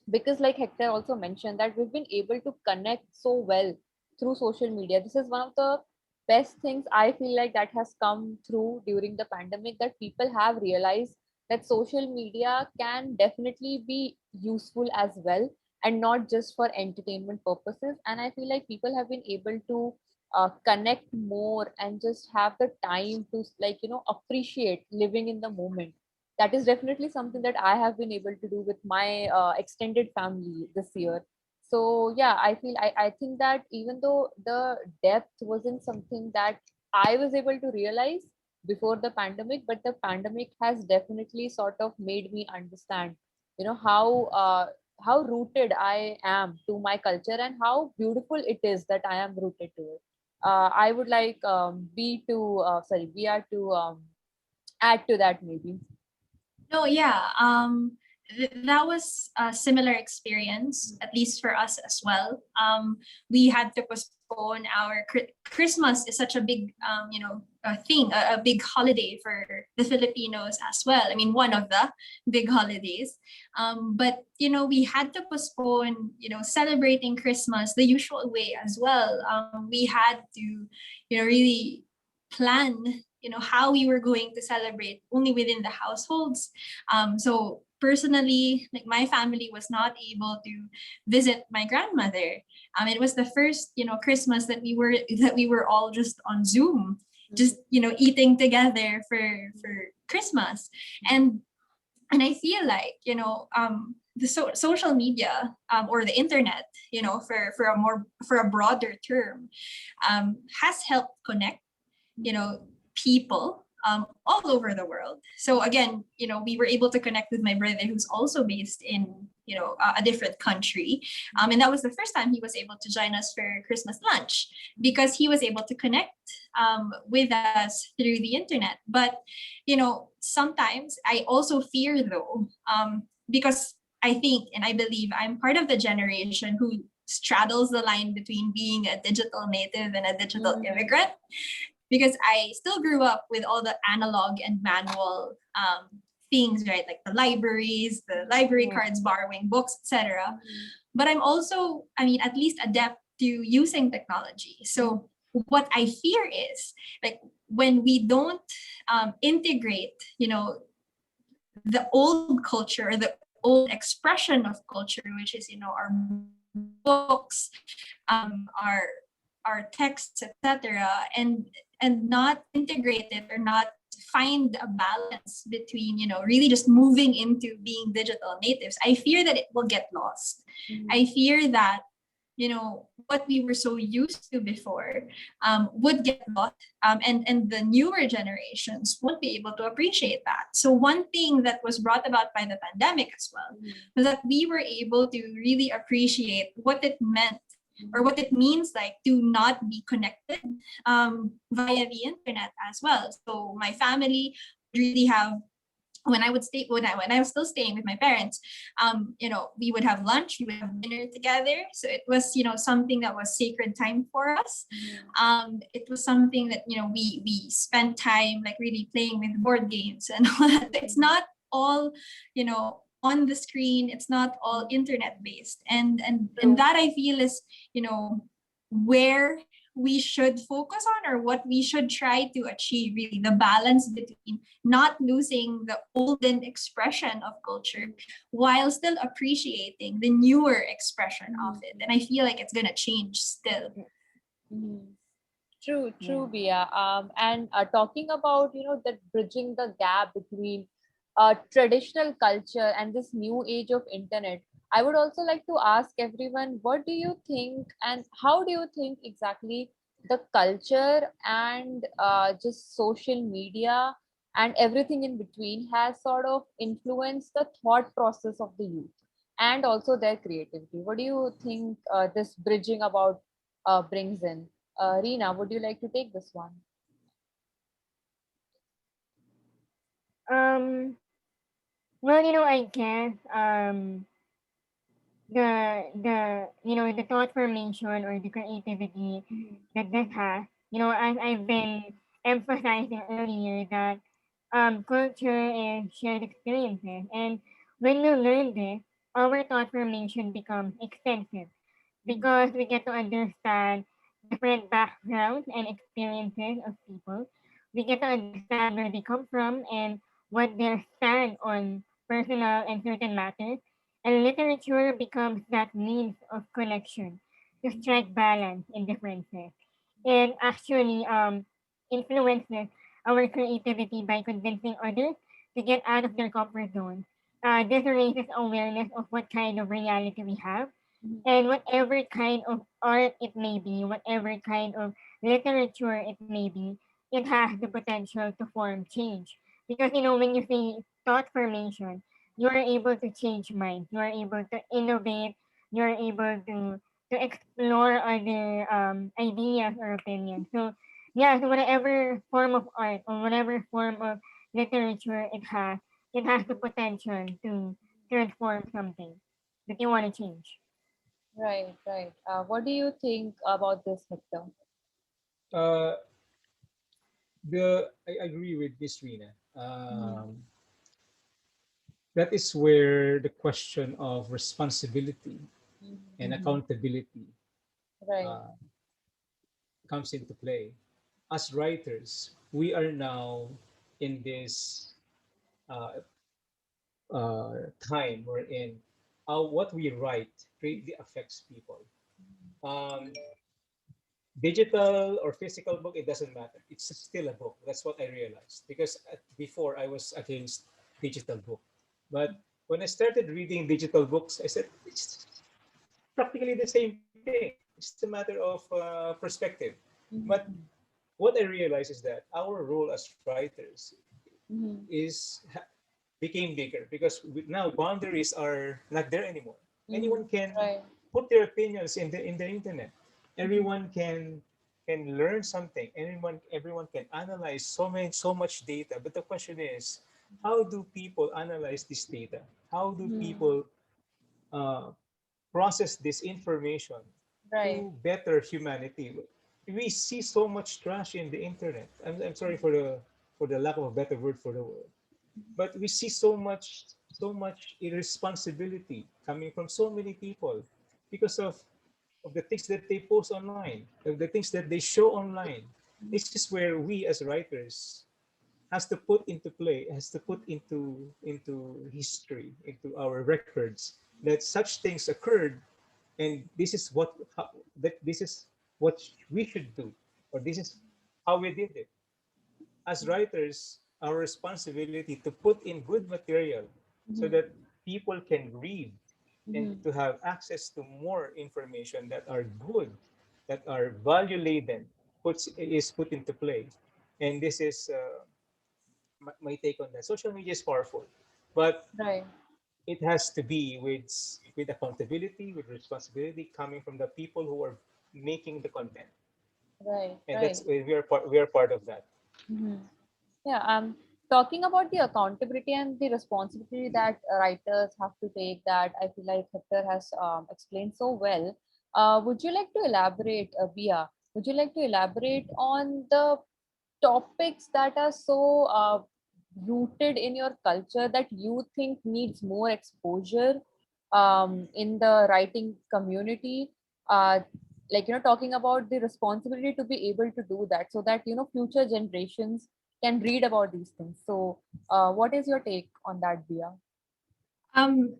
because like Hector also mentioned that we've been able to connect so well through social media. This is one of the best things I feel like that has come through during the pandemic, that people have realized that social media can definitely be useful as well, and not just for entertainment purposes. And I feel like people have been able to connect more and just have the time to appreciate living in the moment. That is definitely something that I have been able to do with my extended family this year. So yeah, I think that even though the depth wasn't something that I was able to realize before the pandemic, but the pandemic has definitely sort of made me understand, how rooted I am to my culture and how beautiful it is that I am rooted to it. I would like we are to add to that maybe. No, yeah. that was a similar experience, at least for us as well. We had to postpone our Christmas is such a big, a thing, a big holiday for the Filipinos as well. I mean, one of the big holidays. But we had to postpone, celebrating Christmas the usual way as well. We had to, really plan how we were going to celebrate only within the households. So personally, like my family was not able to visit my grandmother. It was the first, Christmas that we were all just on Zoom, just eating together for Christmas, and I feel like the social media or the internet, for a broader term, has helped connect people all over the world. So again, we were able to connect with my brother who's also based in a different country, and that was the first time he was able to join us for Christmas lunch because he was able to connect with us through the internet. But sometimes I also fear though, because I think and I believe I'm part of the generation who straddles the line between being a digital native and a digital immigrant, because I still grew up with all the analog and manual things, right? Like the library cards, borrowing books, etc. But I'm also, at least adept to using technology. So what I fear is like when we don't integrate, the old culture, the old expression of culture, which is, our books, our texts, etc., and not integrate it or not find a balance between really just moving into being digital natives, I fear that it will get lost. I fear that what we were so used to before would get lost, and the newer generations won't be able to appreciate that. So one thing that was brought about by the pandemic as well was that we were able to really appreciate what it meant or what it means like to not be connected via the internet as well. So my family would really have, when I was still staying with my parents, we would have lunch, we would have dinner together. So it was, something that was sacred time for us. It was something that, we spent time like really playing with board games and all that. It's not all, on the screen, it's not all internet based. And that I feel is, where we should focus on, or what we should try to achieve, really the balance between not losing the olden expression of culture while still appreciating the newer expression of it. And I feel like it's gonna change still. True, Bia. And talking about that bridging the gap between traditional culture and this new age of internet, I would also like to ask everyone, what do you think and how do you think exactly the culture and just social media and everything in between has sort of influenced the thought process of the youth and also their creativity? What do you think this bridging about brings in? Reena, would you like to take this one? Um, well, I guess the thought formation or the creativity that this has, as I've been emphasizing earlier, that culture is shared experiences, and when we learn this, our thought formation becomes extensive because we get to understand different backgrounds and experiences of people. We get to understand where they come from and what their stand on personal and certain matters. And literature becomes that means of connection to strike balance in differences. And actually influences our creativity by convincing others to get out of their comfort zone. This raises awareness of what kind of reality we have, and whatever kind of art it may be, whatever kind of literature it may be, it has the potential to form change. Because when you say thought formation, you are able to change minds, you are able to innovate, you are able to explore other ideas or opinions. So yeah, so whatever form of art or whatever form of literature it has the potential transform something that you want to change. Right, right. What do you think about this, Hector? Uh, I agree with Miss Rina. Mhm. That is where the question of responsibility and Mhm. accountability Right. uh, comes into play. As writers, we are now in this uh, time wherein what we write greatly affects people. Um, Digital or physical book, it doesn't matter. It's still a book. That's what I realized. Because before I was against digital book. But when I started reading digital books, I said, it's practically the same thing. It's a matter of perspective. But Mhm. what I realized is that our role as writers Mhm. became bigger because now boundaries are not there anymore. Mhm. Anyone can Right. put their opinions in the internet. Mhm. Everyone can learn something. Everyone can analyze so much data. But the question is, how do people analyze this data? How do Mhm. people uh, process this information Right. to better humanity? We see so much trash in the internet. I'm sorry for the lack of a better word for the word, but we see so much irresponsibility coming from so many people because of the things that they post online, of the things that they show online. This is where we as writers has to put into history, into our records, that such things occurred, and this is what we should do, or this is how we did it. As writers, our responsibility to put in good material so Mhm. that people can read and Mhm. to have access to more information that are good, that are value laden, is put into play. And this is my take on that. Social media is powerful, but Right. it has to be with accountability, with responsibility coming from the people who are making the content, Right. and Right. that's we are part of that. Mhm. Yeah, talking about the accountability and the responsibility that writers have to take, that I feel like Hector has explained so well. Would you like to elaborate, Bia? Would you like to elaborate on the topics that are so rooted in your culture that you think needs more exposure in the writing community? Uh, like, talking about the responsibility to be able to do that so that, future generations can read about these things. So, what is your take on that, Bia?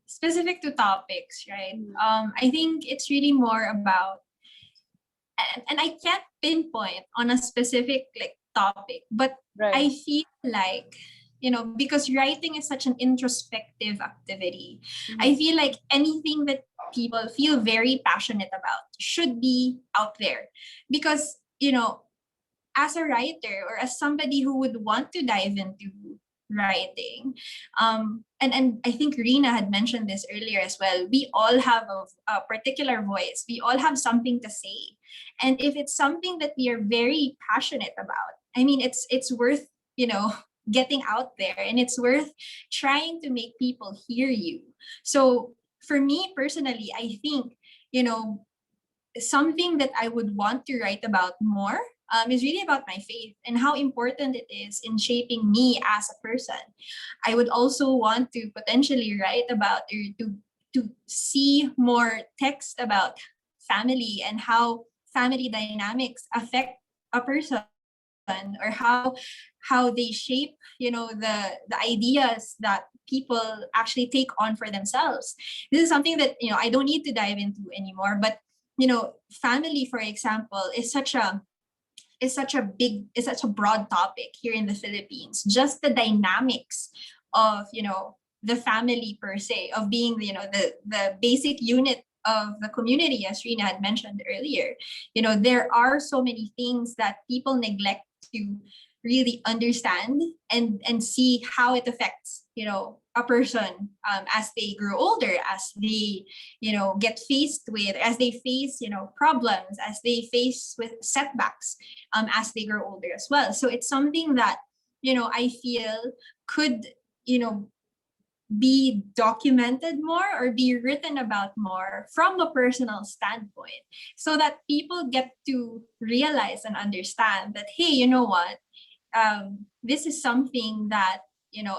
Specific to topics, right? Mhm. I think it's really more about, and I can't pinpoint on a specific like topic, but Right. I feel like, because writing is such an introspective activity, I Mhm. feel like anything that people feel very passionate about should be out there, because as a writer or as somebody who would want to dive into writing, and I think Rina had mentioned this earlier as well, we all have a particular voice, we all have something to say, and if it's something that we are very passionate about, I mean, it's worth getting out there, and it's worth trying to make people hear you. So for me personally, I think, you know something that I would want to write about more, is really about my faith and how important it is in shaping me as a person. I would also want to potentially write about, or to see more text about family and how family dynamics affect a person, or how they shape the ideas that people actually take on for themselves. This is something that I don't need to dive into anymore, but family, for example, is such a broad topic here in the Philippines. Just the dynamics of the family per se, of being the basic unit of the community, as Rina had mentioned earlier. There are so many things that people neglect to really understand and see how it affects a person, as they grow older, as they get faced with, as they face problems, as they face with setbacks, as they grow older as well. So it's something that I feel could you know be documented more or be written about more from a personal standpoint, so that people get to realize and understand that, hey, you know what, this is something that,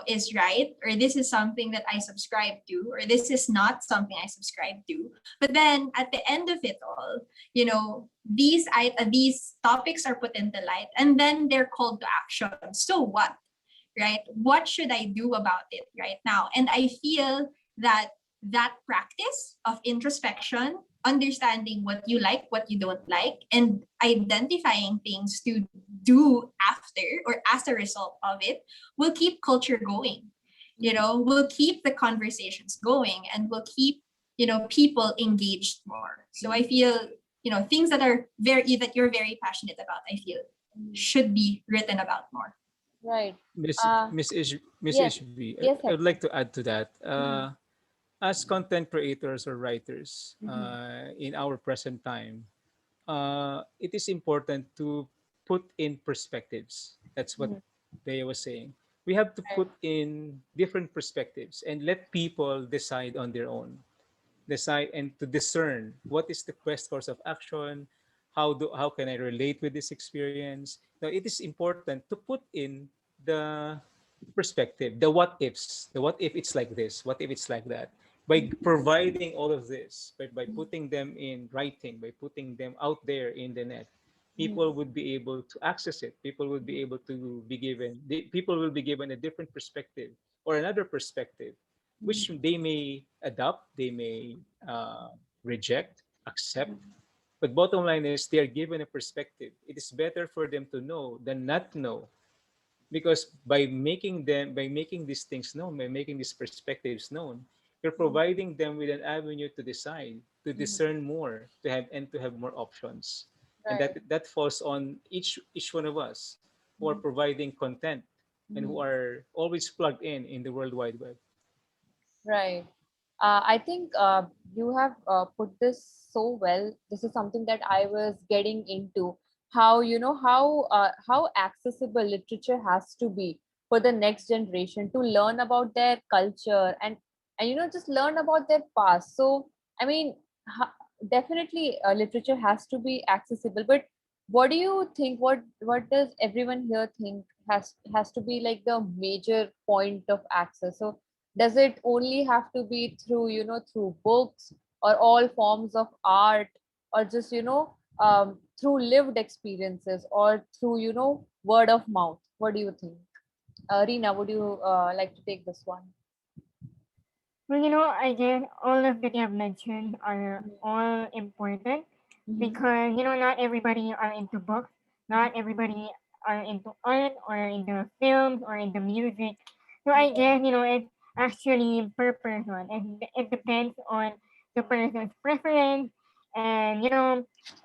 is right, or this is something that I subscribe to, or this is not something I subscribe to. But then at the end of it all, these topics are put into light, and then they're called to action. So what? Right? What should I do about it right now? And I feel that that practice of introspection, understanding what you like, what you don't like, and identifying things to do after or as a result of it will keep culture going. Will keep the conversations going, and will keep, people engaged more. So I feel, things that you're very passionate about, I feel should be written about more. Right. Miss Uh, Miss yes. HB, Yes, I would Hector. like to add to that. As content creators or writers Mhm. in our present time, it is important to put in perspectives. That's what Mhm. Bea was saying. We have to Right. put in different perspectives and let people decide on their own. Decide and to discern what is the best course of action. How can I relate with this experience? Now, it is important to put in the perspective, the what ifs, the what if it's like this, what if it's like that. By providing all of this, by putting them in writing, by putting them out there in the net, Mhm. people would be able to access it. People would be able to be given, people will be given a different perspective or another perspective, which they may adopt, they may reject, accept. But bottom line is they are given a perspective. It is better for them to know than not to know, because by making these things known, by making these perspectives known, you're providing them with an avenue to decide, to Mhm. discern more, to have more options. And Right. that falls on each one of us who are Mhm. providing content and who Mhm. are always plugged in the World Wide Web. Right. I think you have put this so well. This is something that I was getting into. How how accessible literature has to be for the next generation to learn about their culture and just learn about their past. So I mean, definitely literature has to be accessible. But what do you think? What does everyone here think has to be like the major point of access? So does it only have to be through through books or all forms of art or just through lived experiences or through word of mouth? What do you think? Reena, would you like to take this one? Well, I guess all of that you have mentioned are all important Mm-hmm. because, not everybody are into books, not everybody are into art or into films or into music. So I guess, it's actually per person. It depends on the person's preference. And,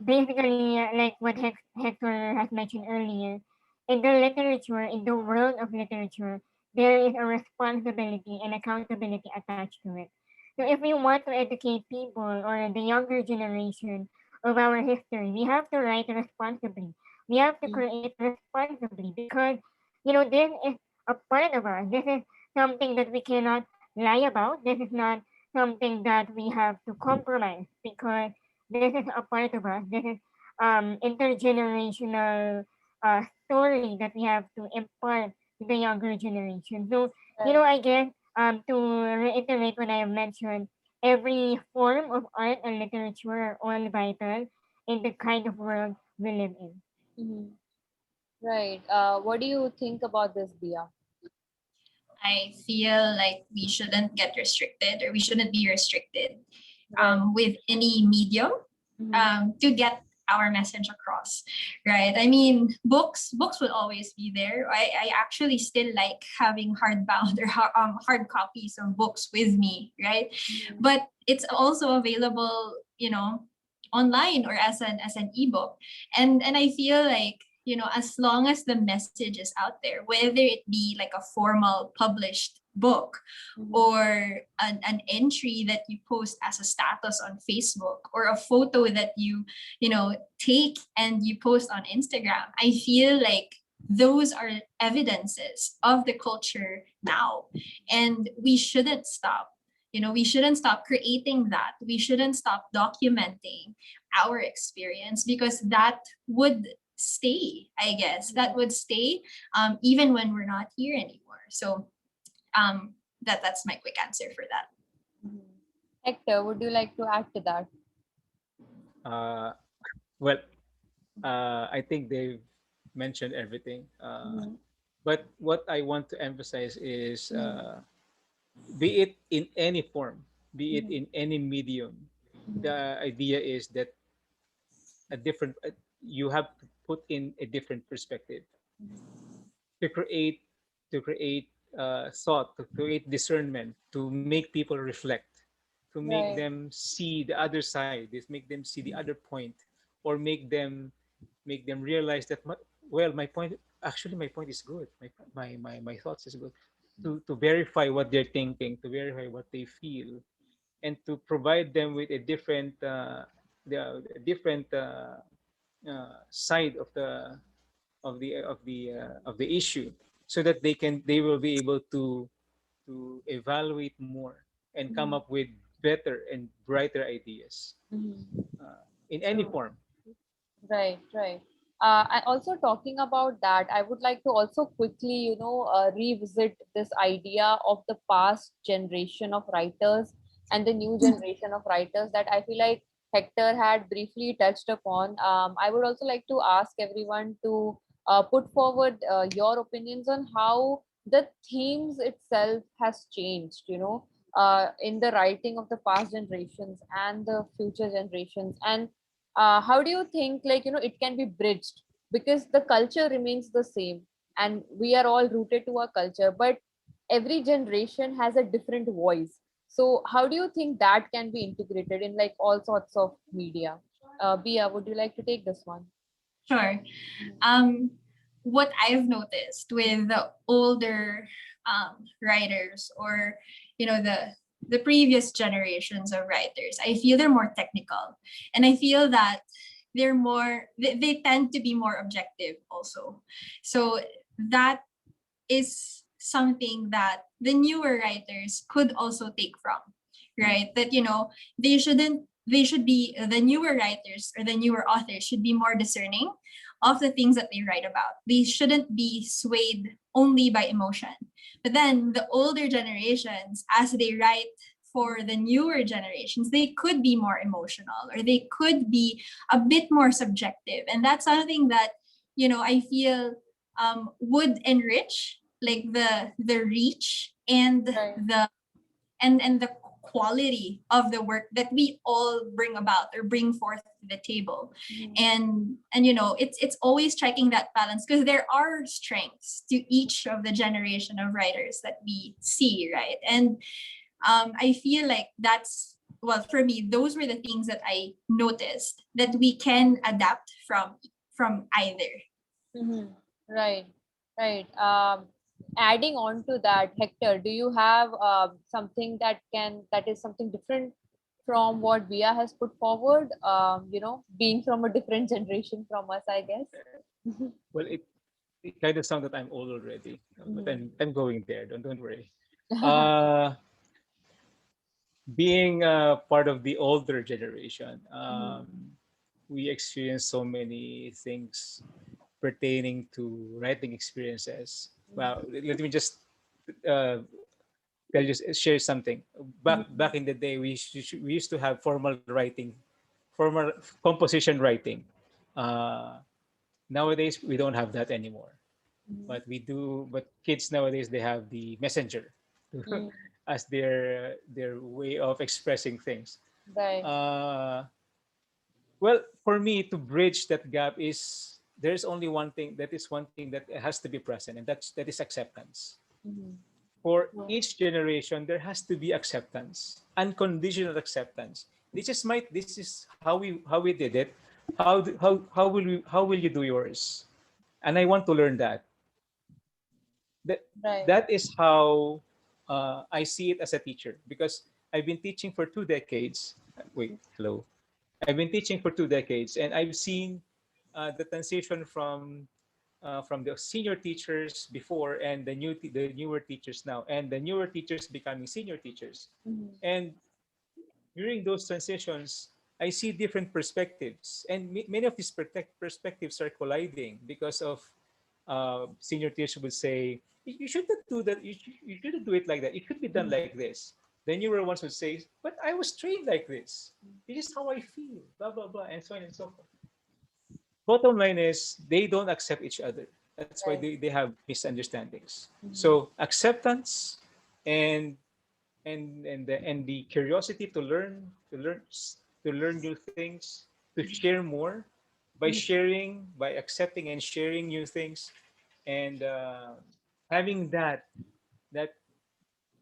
basically, like what Hector has mentioned earlier, in the literature, in the world of literature, there is a responsibility and accountability attached to it. So if we want to educate people or the younger generation of our history, we have to write responsibly. We have to create responsibly because, this is a part of us. This is something that we cannot lie about. This is not something that we have to compromise because this is a part of us. This is intergenerational story that we have to impart to the younger generation. So, Right. I guess to reiterate what I have mentioned, every form of art and literature are all vital in the kind of world we live in. Mm-hmm. Right. What do you think about this, Bia? I feel like we shouldn't get restricted, or we shouldn't be restricted Right. with any medium Mm-hmm. to get our message across, right? I mean, books will always be there. I actually still like having hardbound or hard copies of books with me, right? But it's also available, online or as an ebook. And I feel like, as long as the message is out there, whether it be like a formal published book Mm-hmm. or an entry that you post as a status on Facebook, or a photo that you take and you post on Instagram, I feel like those are evidences of the culture now, and we shouldn't stop. We shouldn't stop creating that. We shouldn't stop documenting our experience, because that would stay, I guess. That would stay even when we're not here anymore. So that's my quick answer for that. Mhm. Hector, would you like to add to that? Uh, well, I think they've mentioned everything. Mhm. But what I want to emphasize is, Mhm. be it in any form, be it Mhm. in any medium, Mhm. the idea is that a different, you have to put in a different perspective to create, to create thought, to create discernment, to make people reflect, to make Right. them see the other side, this make them see the other point, or make them realize that well, my point, actually my point is good, my thoughts is good, to verify what they're thinking, to verify what they feel, and to provide them with a different the different side of the issue, so that they will be able to evaluate more and come Mhm. up with better and brighter ideas, Mhm. in any True. form. Right, right. I also talking about that, I would like to also quickly, revisit this idea of the past generation of writers and the new generation of writers that I feel like Hector had briefly touched upon. I would also like to ask everyone to put forward your opinions on how the themes itself has changed, in the writing of the past generations and the future generations. And how do you think, like, it can be bridged, because the culture remains the same and we are all rooted to our culture, but every generation has a different voice. So how do you think that can be integrated in like all sorts of media? Bia, would you like to take this one? Sure. Mhm. Um, what I've noticed with the older writers, or the previous generations of writers, I feel they're more technical, and I feel that they tend to be more objective also. So that is something that the newer writers could also take from, right? That they should be, the newer writers or the newer authors should be more discerning of the things that they write about. They shouldn't be swayed only by emotion. But then the older generations, as they write for the newer generations, they could be more emotional, or they could be a bit more subjective. And that's something that, I feel would enrich, like, the reach and Right. the quality of the work that we all bring about or bring forth to the table. Mhm. And it's always striking that balance, because there are strengths to each of the generation of writers that we see, right? And I feel like that's, well, for me, those were the things that I noticed that we can adapt from either. Mhm. Right, right. Adding on to that, Hector, do you have something that is something different from what Via has put forward? Being from a different generation from us, I guess. Well, it kind of sounds that I'm old already, but Mhm. I'm going there. Don't worry. Uh, Being part of the older generation, Mhm. we experience so many things pertaining to writing experiences. Well, let me just uh, share something. Back Mhm. in the day, we used to have formal writing, formal composition writing. Uh, Nowadays, we don't have that anymore. Mhm. But we do. But kids nowadays, they have the messenger Mhm. as their way of expressing things. Right. Uh, well, for me to bridge that gap is, there's only one thing, one thing that has to be present, and that is acceptance. Mhm. For Right. each generation, there has to be acceptance, unconditional acceptance. This is how we did it. How will you do yours? And I want to learn that. That Right. that is how I see it as a teacher, because I've been teaching for 2 decades. Wait, hello. I've been teaching for 2 decades, and I've seen the transition from from the senior teachers before and the newer teachers now, and the newer teachers becoming senior teachers. Mhm. And during those transitions, I see different perspectives, and many of these perspectives are colliding because of senior teachers would say, "You shouldn't do that. You shouldn't do it like that. It should be done like this." The newer ones would say, "But I was trained like this. This is how I feel." Blah blah blah, and so on and so forth. Bottom line is they don't accept each other. That's why Right. they have misunderstandings. Mhm. So acceptance and and the curiosity to learn new things, to share more by Mhm. sharing, by accepting and sharing new things, and having that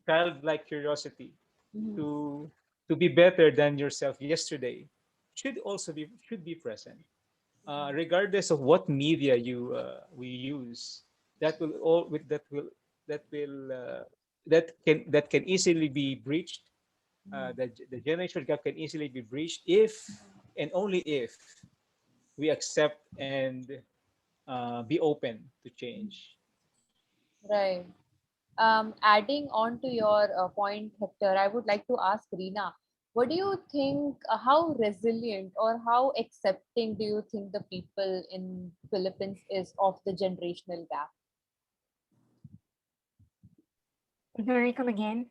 childlike curiosity Mhm. to to be better than yourself yesterday should be present, regardless of what media we use. That will all with that will that can easily be breached. The generational gap can easily be breached if and only if we accept and be open to change. Right. Adding on to your point, Hector, I would like to ask Reena, what do you think, how resilient or how accepting do you think the people in Philippines is of the generational gap? Sorry, come again.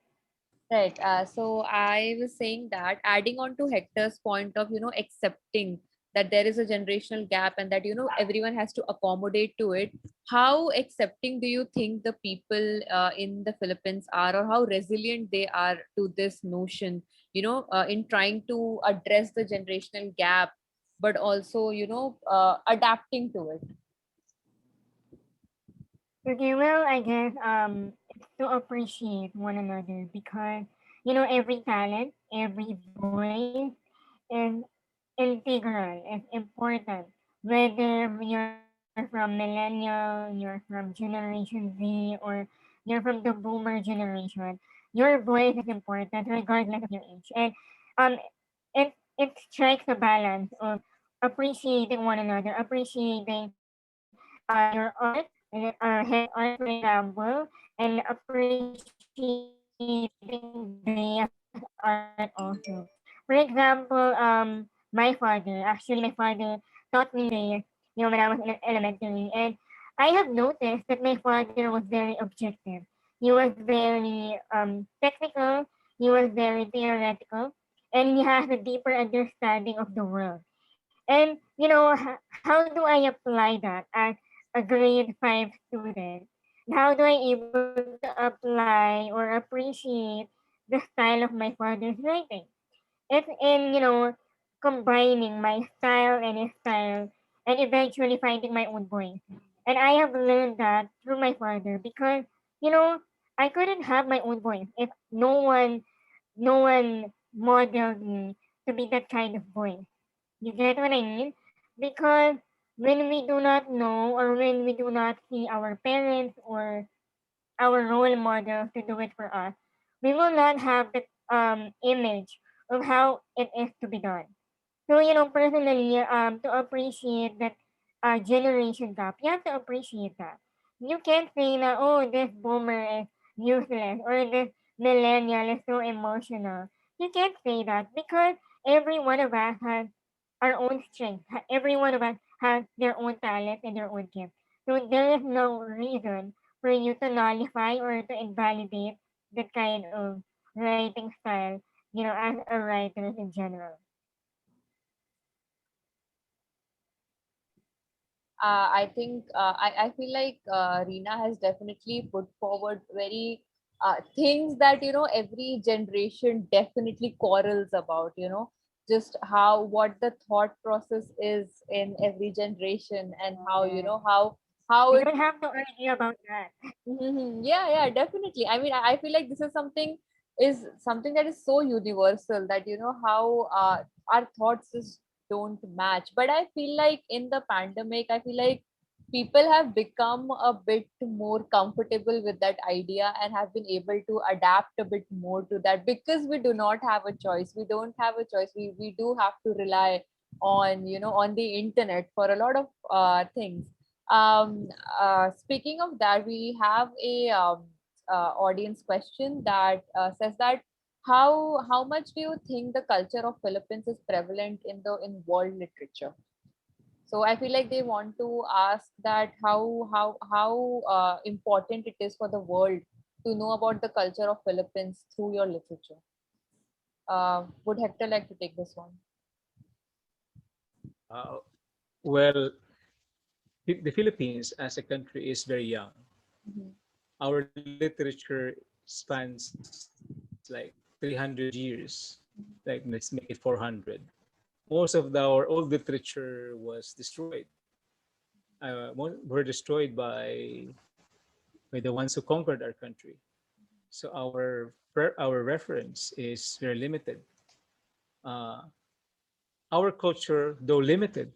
Right. So I was saying that adding on to Hector's point of, accepting that there is a generational gap and that, everyone has to accommodate to it. How accepting do you think the people in the Philippines are, or how resilient they are to this notion, in trying to address the generational gap, but also, adapting to it? Okay, well, I guess it's to appreciate one another because every talent, every voice is integral, is important. Whether you're from millennial, you're from Generation Z, or you're from the Boomer generation, your voice is important regardless of your age. And um, it strikes a balance of appreciating one another, appreciating your art, his art, for example, and appreciating Drea's art also. For example, my father, actually, my father taught me Dre's, when I was in elementary, and I have noticed that my father was very objective. He was very technical, he was very theoretical, and he has a deeper understanding of the world. And how do I apply that as a grade 5 student? And how do I able to apply or appreciate the style of my father's writing? It's in, combining my style and his style and eventually finding my own voice. And I have learned that through my father because, you know, I couldn't have my own voice if no one modeled me to be that kind of voice. You get what I mean? Because when we do not know or when we do not see our parents or our role models to do it for us, we will not have the image of how it is to be done. So, personally, to appreciate that generation gap, you have to appreciate that. You can't say na, oh, this boomer is useless or this millennial is so emotional. You can't say that because every one of us has our own strength. Every one of us has their own talent and their own gift. So there is no reason for you to nullify or to invalidate that kind of writing style, as a writer in general. I think I feel like Reena has definitely put forward very things that every generation definitely quarrels about. Just how what the thought process is in every generation, and how Yeah. how We it. don't have to argue about that. Mhm. Yeah, yeah, definitely. I mean, I feel like this is something that is so universal that how our thoughts just don't match. But I feel like in the pandemic, I feel like people have become a bit more comfortable with that idea and have been able to adapt a bit more to that because we do not have a choice. We don't have a choice. We do have to rely on on the internet for a lot of things. Speaking of that, we have a audience question that says that how much do you think the culture of Philippines is prevalent in world literature? So I feel like they want to ask that how important it is for the world to know about the culture of Philippines through your literature. Would Hector like to take this one? Uh, well, the Philippines as a country is very young. Mhm. Our literature spans like 300 years. Like let's make it 400. Most of our old literature was destroyed. Were destroyed by the ones who conquered our country. So our reference is very limited. Uh, our culture, though limited,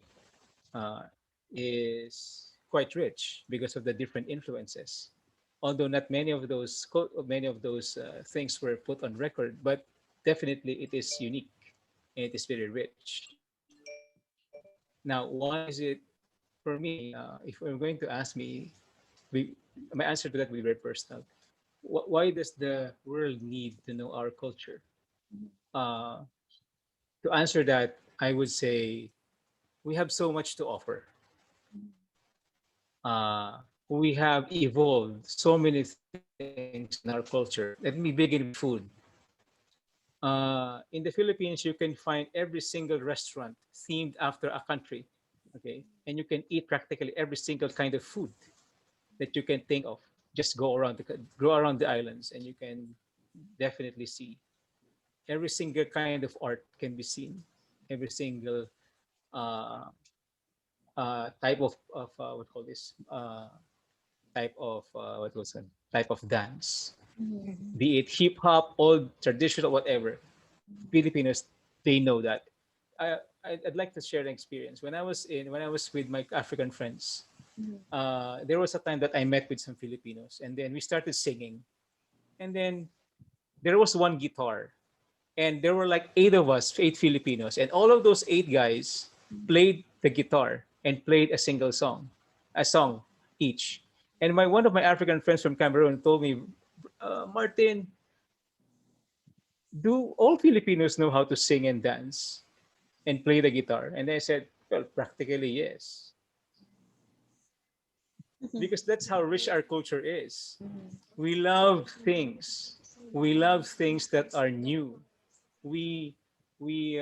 uh, is quite rich because of the different influences. Although not many of those things were put on record, but definitely it is unique and it is very rich. Now, why is it for me? If you're going to ask me, we, my answer to that will be very personal. Why does the world need to know our culture? Uh, to answer that, I would say we have so much to offer. Uh, we have evolved so many things in our culture. Let me begin with food. In the Philippines, you can find every single restaurant themed after a country, okay? And you can eat practically every single kind of food that you can think of. Just go around the islands, and you can definitely see every single kind of art can be seen. Every single uh, type of what call this type of what was it? Type of dance, Mhm. be it hip hop, old, traditional, whatever. Filipinos, they know that. I'd like to share an experience. When I was with my African friends, there was a time that I met with some Filipinos, and then we started singing, and then there was one guitar, and there were like eight of us, eight Filipinos, and all of those eight guys played the guitar and played a song each. And my one of my African friends from Cameroon told me, Martin, do all Filipinos know how to sing and dance and play the guitar? And I said, well, practically yes, because that's how rich our culture is. We love things. We love things that are new. We we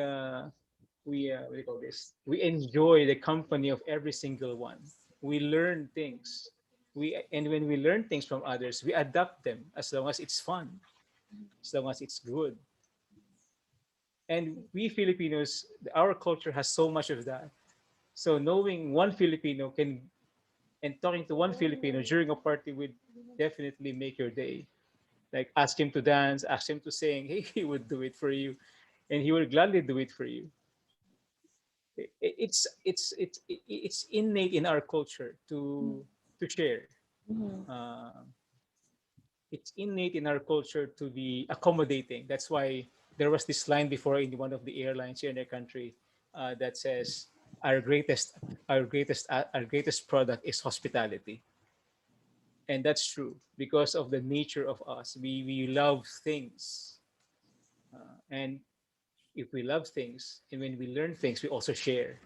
what do you call this? We enjoy the company of every single one. We learn things. And when we learn things from others, we adapt them as long as it's fun, as long as it's good. And we Filipinos, our culture has so much of that. So knowing one Filipino can and talking to one Filipino during a party would definitely make your day. Like ask him to dance, ask him to sing, he would do it for you, and he will gladly do it for you. It's innate in our culture to share. Uh, it's innate in our culture to be accommodating. That's why there was this line before in one of the airlines here in our country that says, "Our greatest, our greatest product is hospitality," and that's true because of the nature of us. We love things, and if we love things, and when we learn things, we also share.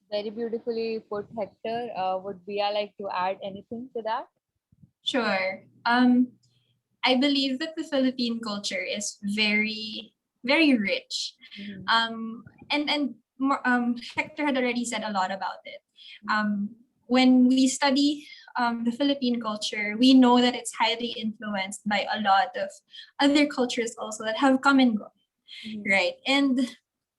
Very beautifully put, Hector. Would Bia like to add anything to that? Sure. I believe that the Philippine culture is very, very rich. And Hector had already said a lot about it. When we study the Philippine culture, we know that it's highly influenced by a lot of other cultures also that have come and gone, right? And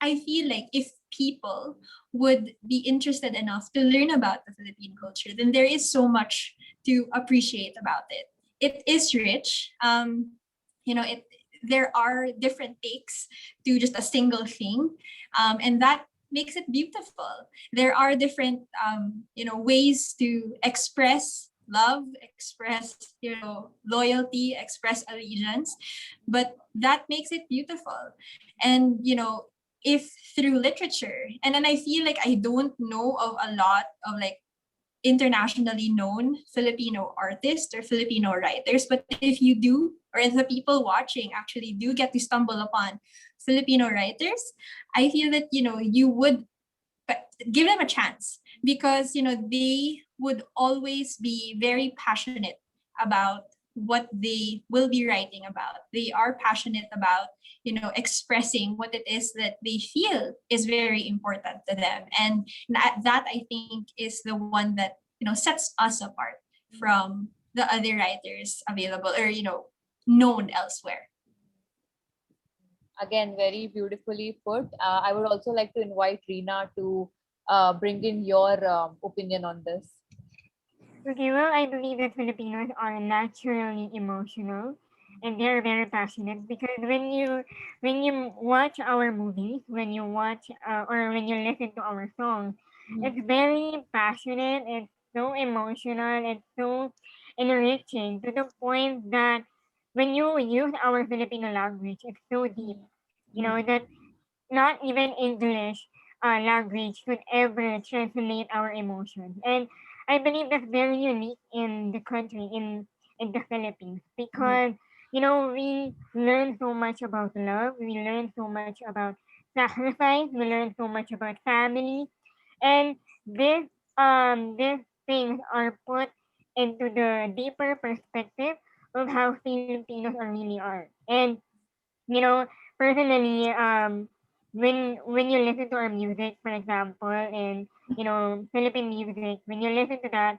I feel like if people would be interested enough to learn about the Philippine culture, then there is so much to appreciate about it. It is rich. It there are different takes to just a single thing, and that makes it beautiful. There are different ways to express love, express loyalty, express allegiance, but that makes it beautiful. And if through literature. And then I feel like I don't know of a lot of like internationally known Filipino artists or Filipino writers. But if you do, or if the people watching actually do get to stumble upon Filipino writers, I feel that, you would give them a chance, because, they would always be very passionate about what they will be writing about. They are passionate about, expressing what it is that they feel is very important to them. And that I think is the one that, sets us apart from the other writers available, or, known elsewhere. Again, very beautifully put. I would also like to invite Reena to bring in your opinion on this. Okay, well, I believe that Filipinos are naturally emotional and they're very passionate because when you watch our movies, when you watch or when you listen to our songs, it's very passionate, it's so emotional, it's so enriching to the point that when you use our Filipino language, it's so deep. You know that not even English language could ever translate our emotions. And I believe that's very unique in the country, in the Philippines, because we learn so much about love, we learn so much about sacrifice, we learn so much about family, and this these things are put into the deeper perspective of how Filipinos are really are. And you know, personally, when you listen to our music, for example, and Philippine music, when you listen to that,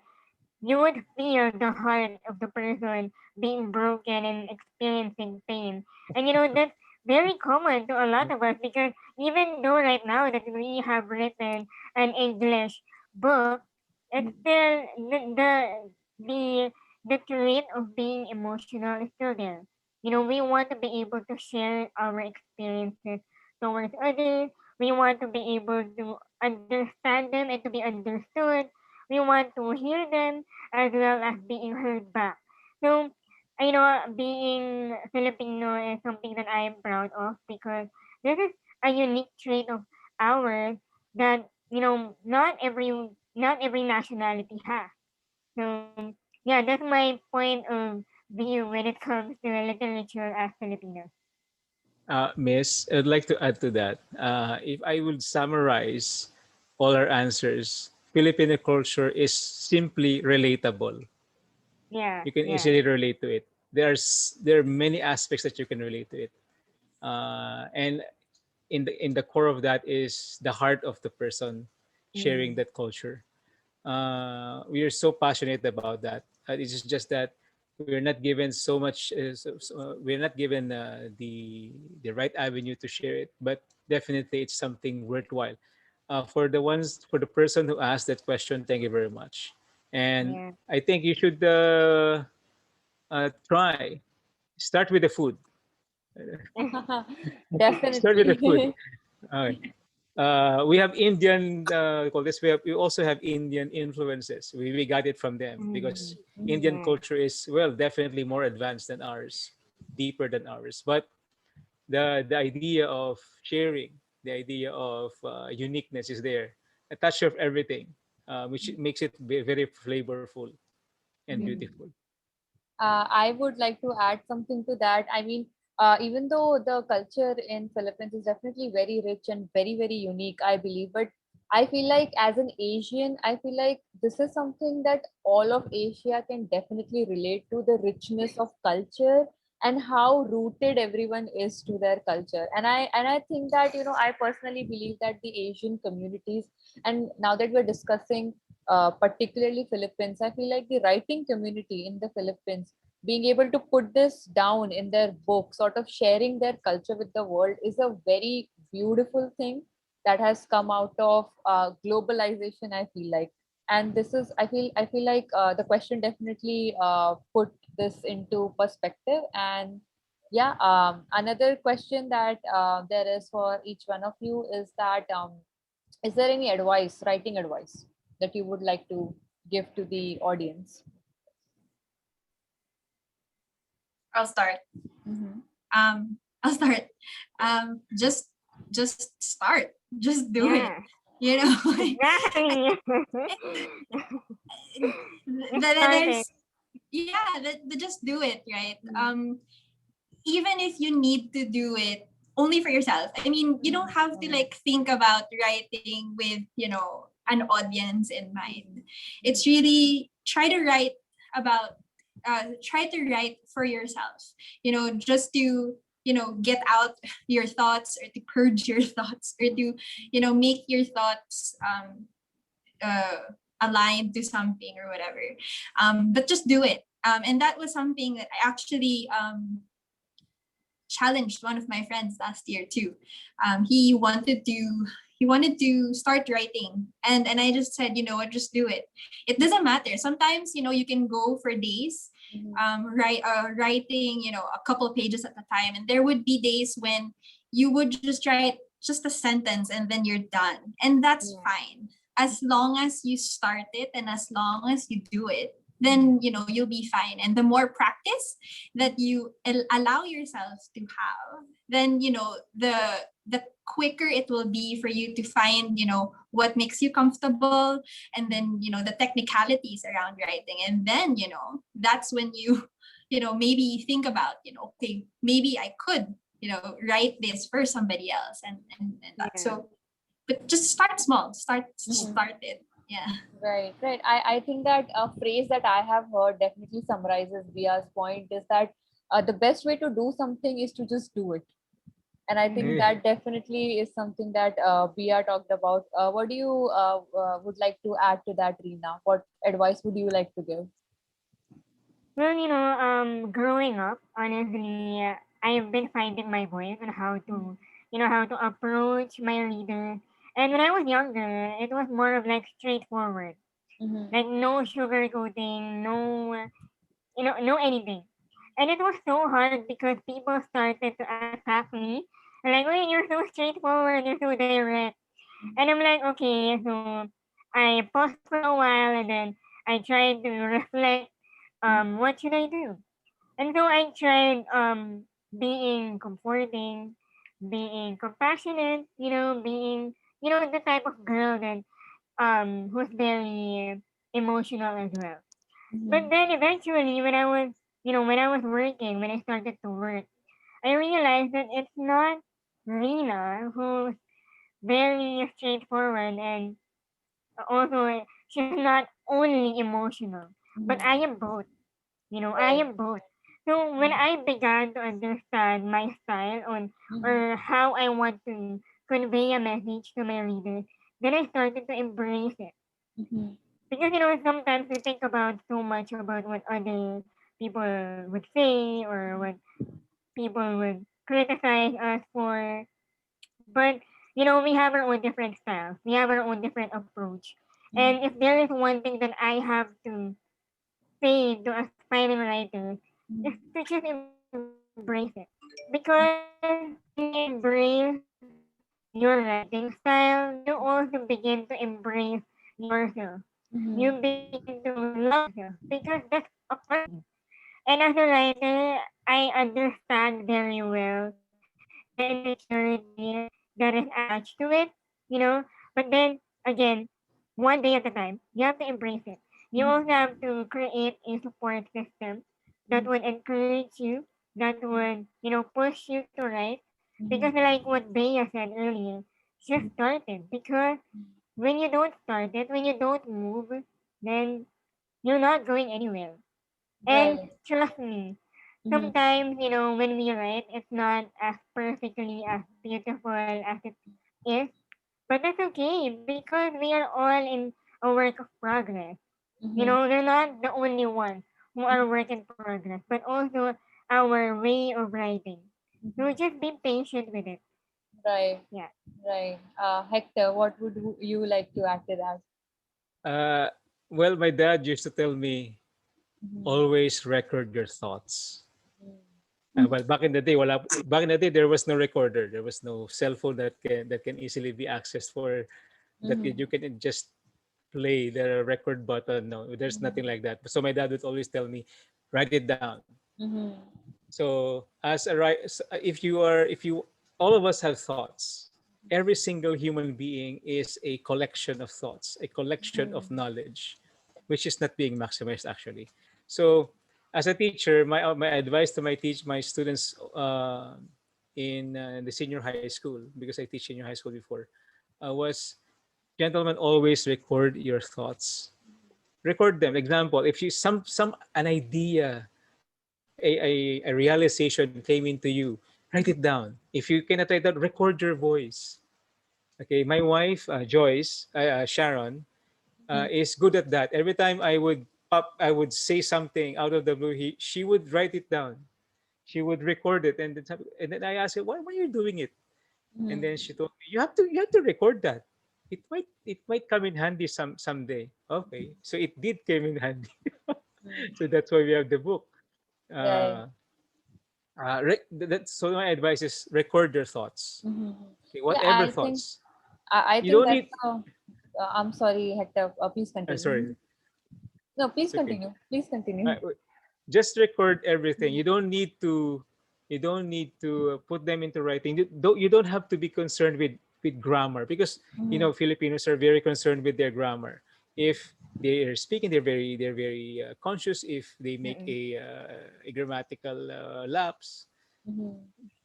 you would feel the heart of the person being broken and experiencing pain. And that's very common to a lot of us because even though right now that we have written an English book, it's still the the trait of being emotional is still there. We want to be able to share our experiences towards others. We want to be able to understand them and to be understood. We want to hear them as well as being heard back. So, being Filipino is something that I am proud of because this is a unique trait of ours that not every nationality has. So, yeah, that's my point of view when it comes to literature as Filipinos. Miss, I'd like to add to that. If I would summarize all our answers, Filipino culture is simply relatable. Yeah, You can yeah. easily relate to it. There are many aspects that you can relate to it, and in the core of that is the heart of the person sharing Mm, that culture. We are so passionate about that. It's just that we're not given so much. We're not given the right avenue to share it. But definitely, it's something worthwhile. For the person who asked that question, thank you very much. And yeah. I think you should try. Start with the food. Start with the food. Definitely. Okay. We have Indian call this. We also have Indian influences. We got it from them because Mm, Indian yeah. culture is definitely more advanced than ours, deeper than ours. But the idea of sharing, the idea of uniqueness is there. A touch of everything, which makes it very flavorful and beautiful. I would like to add something to that. I mean, even though the culture in Philippines is definitely very rich and very, very unique, I believe, but I feel like as an Asian, I feel like this is something that all of Asia can definitely relate to the richness of culture and how rooted everyone is to their culture. And I think that, I personally believe that the Asian communities, and now that we're discussing particularly Philippines, I feel like the writing community in the Philippines being able to put this down in their book, sort of sharing their culture with the world, is a very beautiful thing that has come out of globalization. I feel like, and this is, I feel like the question definitely put this into perspective. And yeah, another question that there is for each one of you is that is there any advice, writing advice, that you would like to give to the audience? I'll start. Mm-hmm. I'll start. Just just start, just do it. Yeah, You know, exactly. Just started. there's yeah, just do it, right? Mhm. Even if you need to do it only for yourself. I mean, you don't have to like think about writing with, an audience in mind. It's really try to write for yourself, just to, get out your thoughts, or to purge your thoughts, or to, make your thoughts aligned to something or whatever. But just do it. And that was something that I actually challenged one of my friends last year too. He wanted to start writing, and I just said, you know what, just do it. It doesn't matter. Sometimes, you can go for days, writing, a couple of pages at a time, and there would be days when you would just write just a sentence and then you're done, and that's Yeah. fine, as long as you start it and as long as you do it. Then you'll be fine, and the more practice that you allow yourself to have, then the quicker it will be for you to find what makes you comfortable, and then the technicalities around writing, and then that's when you maybe think about, okay, maybe I could write this for somebody else, and that. Yeah. So, but just start small, Mhm. start it. Yeah. Right, right. I think that a phrase that I have heard definitely summarizes Via's point is that the best way to do something is to just do it. And I think Eh, that definitely is something that Bia talked about. What do you would like to add to that, Reena? What advice would you like to give? Well, growing up, honestly, I've been finding my voice on how to approach my reader. And when I was younger, it was more of like straightforward, Mm-hmm. like no sugarcoating, no anything. And it was so hard because people started to attack me. Like, wait, you're so straightforward, you're so direct. And I'm like, okay, so I paused for a while and then I tried to reflect, what should I do? And so I tried being comforting, being compassionate, being the type of girl that who's very emotional as well. But Mm-hmm. then eventually when I was working, when I started to work, I realized that it's not Rina who's very straightforward, and also she's not only emotional, but I Mm-hmm. am both. I Right. am both. So when I began to understand my style on Mm-hmm. or how I want to convey a message to my readers, then I started to embrace it. Mm-hmm. Because sometimes we think about so much about what other people would say or what people would criticize us for. But we have our own different styles. We have our own different approach. Mm-hmm. And if there is one thing that I have to say to aspiring writers, is to just embrace it. Because when you embrace your writing style, you also begin to embrace yourself. You Mm-hmm. begin to love yourself because that's a part of you. And as a writer, I understand very well the insecurity that is attached to it, you know. But then again, one day at a time, you have to embrace it. You also have to create a support system that would encourage you, that would, push you to write. Because Mm-hmm. like what Bea said earlier, just start it. Because when you don't start it, when you don't move, then you're not going anywhere. And Right. trust me, Mm-hmm. sometimes, when we write, it's not as perfectly as beautiful as it is. But that's okay because we are all in a work of progress. Mm-hmm. We're not the only ones who are work in progress, but also our way of writing. So Mm-hmm. just be patient with it. Right. Yeah. Right. Hector, what would you like to add to that? uh, well, my dad used to tell me, Mm-hmm. always record your thoughts. Well, back in the day, there was no recorder. There was no cell phone that can easily be accessed for that. Mm-hmm. You can just play the record button. No, there's nothing like that. So my dad would always tell me, write it down. Mm-hmm. So as a write, if you, all of us have thoughts. every single human being is a collection of thoughts, a collection of Mhm. knowledge, which is not being maximized actually. So, as a teacher, my advice to my students in the senior high school, because I teach senior high school before, was, gentlemen, always record your thoughts. Record them. Example, if you some an idea, a realization came into you, write it down. If you cannot write that, record your voice. Okay, my wife, Joyce, Sharon, is good at that. Every time I would say something out of the blue, she would write it down. She would record it, and then I asked her, why are you doing it? And then she Mhm. told me, you have to record that. It might come in handy someday. Okay, so it did came in handy. Mhm. So that's why we have the book. Right. Uh, so my advice is record your thoughts. Mhm. Okay, Yeah, whatever I think thoughts. I You think don't that's need. I'm sorry, Hector. Please continue. Sorry, No, please it's okay. continue. Please Uh, continue. just record everything. Mhm. You don't need to put them into writing. You don't have to be concerned with grammar, because Mhm. Filipinos are very concerned with their grammar. If they are speaking, they're very conscious if they make Mhm. a grammatical lapse. Mhm.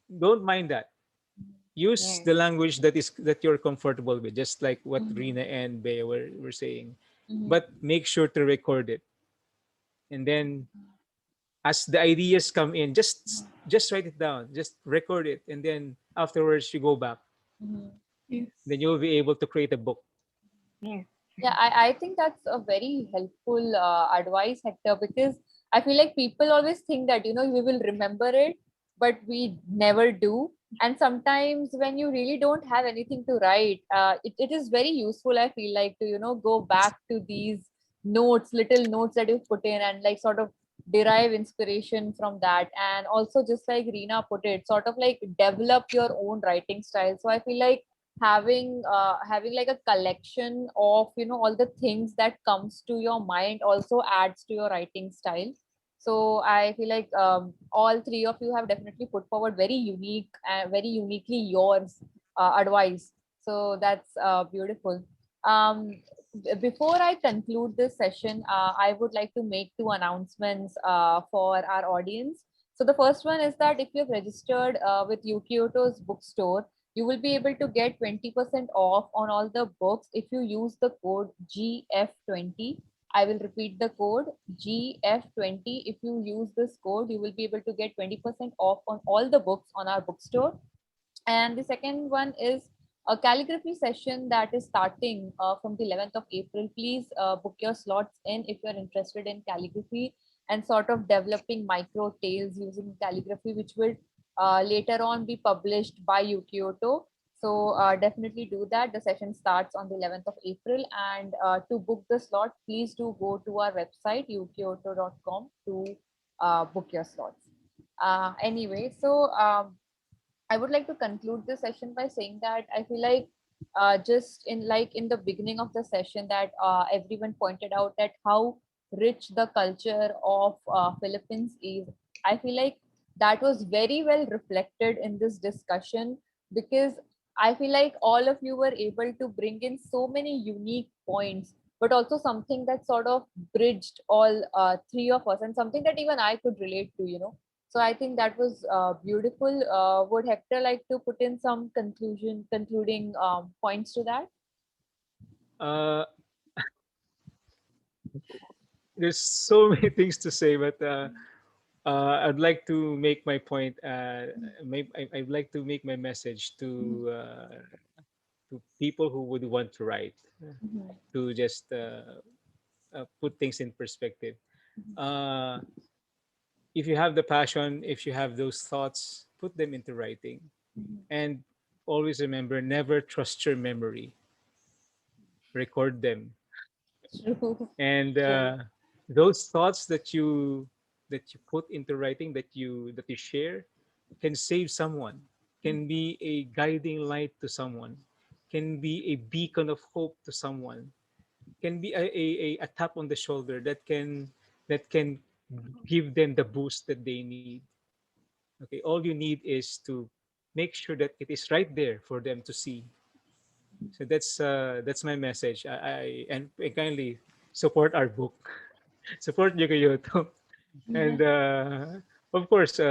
Don't mind that. Use Yes. the language that you're comfortable with, just like what Rina Mhm. and Bea were saying. Mhm. But make sure to record it, and then as the ideas come in, just write it down, just record it, and then afterwards you go back. Mhm. Then you'll be able to create a book. Yes. Yeah, I think that's a very helpful advice, Hector, because I feel like people always think that, we will remember it, but we never do. And sometimes when you really don't have anything to write, it is very useful, I feel like, to, go back to these notes, little notes that you put in, and like sort of derive inspiration from that. And also, just like Reena put it, sort of like develop your own writing style. So I feel like having like a collection of all the things that comes to your mind also adds to your writing style. So I feel like all three of you have definitely put forward very unique, very uniquely yours advice. So that's beautiful. um, Before I conclude this session, I would like to make two announcements for our audience. So the first one is that if you've registered with Yukioto's bookstore, you will be able to get 20% off on all the books if you use the code GF20. I will repeat the code GF20. If you use this code, you will be able to get 20% off on all the books on our bookstore. And the second one is a calligraphy session that is starting from the 11th of April. Please book your slots in if you're interested in calligraphy and sort of developing micro tales using calligraphy, which will later on be published by Yukioto. So definitely do that. The session starts on the 11th of April. And to book the slot, please do go to our website, yukioto.com, to book your slots. Anyway, so I would like to conclude this session by saying that I feel like just in the beginning of the session that everyone pointed out that how rich the culture of Philippines is. I feel like that was very well reflected in this discussion, because I feel like all of you were able to bring in so many unique points, but also something that sort of bridged all three of us, and something that even I could relate to. So I think that was beautiful. Would Hector like to put in some concluding points to that? uh, there's so many things to say, but I'd like to make my point. I'd like to make my message to people who would want to write, Mhm, to just put things in perspective. Uh, if you have the passion, if you have those thoughts, put them into writing. mhm. And always remember, never trust your memory. Record them. True, And true. those thoughts that you put into writing, that you share, can save someone, can be a guiding light to someone, can be a beacon of hope to someone, can be a tap on the shoulder that can give them the boost that they need. Okay, all you need is to make sure that it is right there for them to see. So that's my message. I kindly support our book, support Yokoyoto, and of course,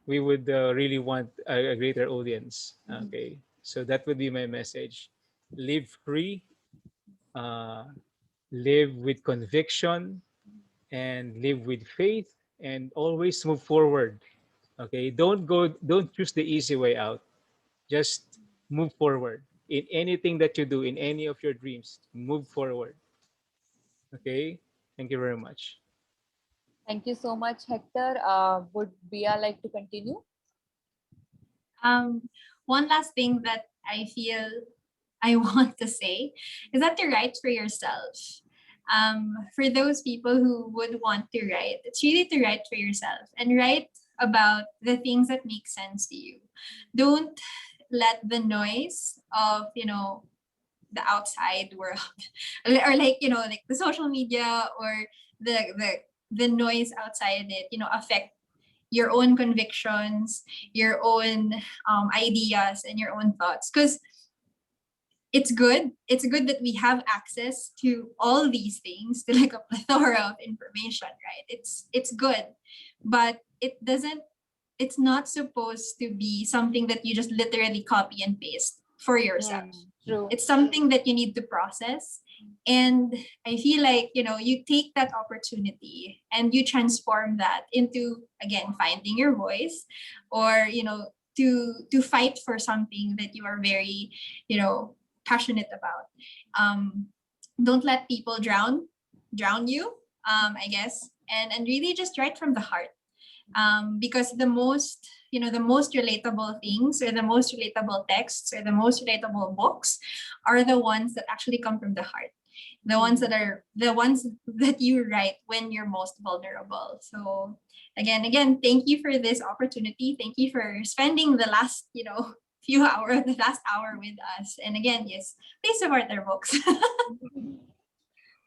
we would really want a greater audience. Okay, so that would be my message: live free, uh, live with conviction, and live with faith, and always move forward. Okay, don't choose the easy way out. Just move forward in anything that you do, in any of your dreams. Move forward. Okay, thank you very much. Thank you so much, Hector. Would Bia like to continue? Um, One last thing that I feel I want to say is that to write for yourself. For those people who would want to write, it's really to write for yourself and write about the things that make sense to you. Don't let the noise of, the outside world or like, like the social media or the noise outside it, affect your own convictions, your own ideas, and your own thoughts. Because it's good. It's good that we have access to all these things, to like a plethora of information, right? It's good, but it doesn't. It's not supposed to be something that you just literally copy and paste for yourself. Yeah. True. It's something that you need to process. And I feel like, you take that opportunity and you transform that into, again, finding your voice, or, to fight for something that you are very, passionate about. Um, don't let people drown you, I guess, and really just write from the heart. Because the most relatable things, or the most relatable texts, or the most relatable books are the ones that actually come from the heart, the ones that are the ones that you write when you're most vulnerable. So again, thank you for this opportunity. Thank you for spending the last few hours, the last hour with us. And again, yes, please support their books.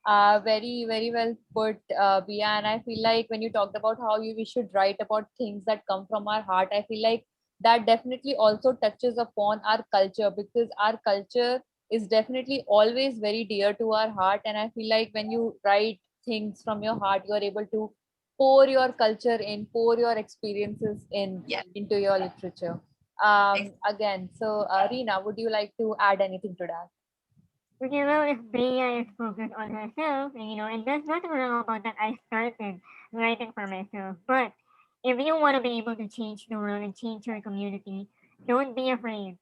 Very, very well put, Bia. And I feel like when you talked about how we should write about things that come from our heart, I feel like that definitely also touches upon our culture, because our culture is definitely always very dear to our heart. And I feel like when you write things from your heart, you are able to pour your culture in, pour your experiences in Yeah. into your literature. Again, so Reena, would you like to add anything to that? Okay, well, if Bea is focused on herself, and there's nothing wrong about that, I started writing for myself. But if you want to be able to change the world and change your community, don't be afraid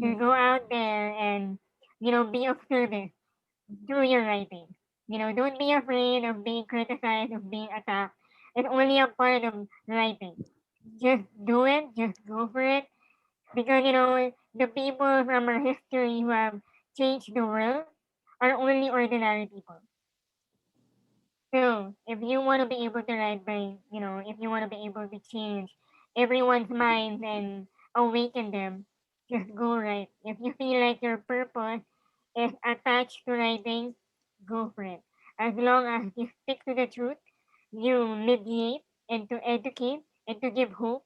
to go out there and, be of service through your writing. Don't be afraid of being criticized, of being attacked. It's only a part of writing. Just do it, just go for it. Because, the people from our history who have changed the world are only ordinary people. So, if you want to be able to write by, if you want to be able to change everyone's minds and awaken them, just go write. If you feel like your purpose is attached to writing, go for it. As long as you stick to the truth, you mediate and to educate and to give hope,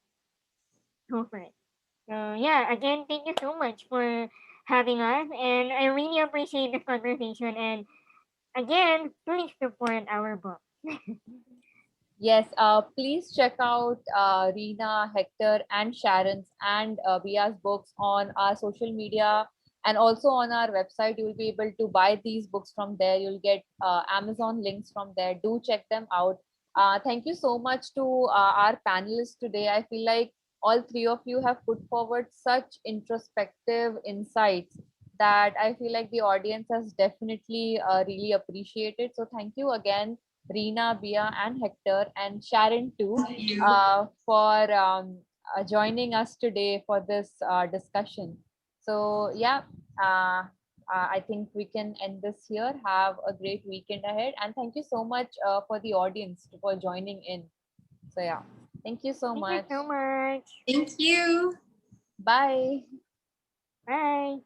go for it. So yeah, again, thank you so much for having us, and I really appreciate this conversation. And again, please support our book. Yes, please check out Reena, Hector, and Sharon's and Bia's books on our social media and also on our website. You will be able to buy these books from there. You'll get Amazon links from there. Do check them out. Thank you so much to our panelists today. I feel like all three of you have put forward such introspective insights that I feel like the audience has definitely really appreciated. So thank you again, Reena, Bia, and Hector, and Sharon too, You. for joining us today for this discussion. So yeah, I think we can end this here. Have a great weekend ahead, and thank you so much for the audience for joining in. So yeah, thank you so Thank you much. so much. Thank you. Bye. Bye.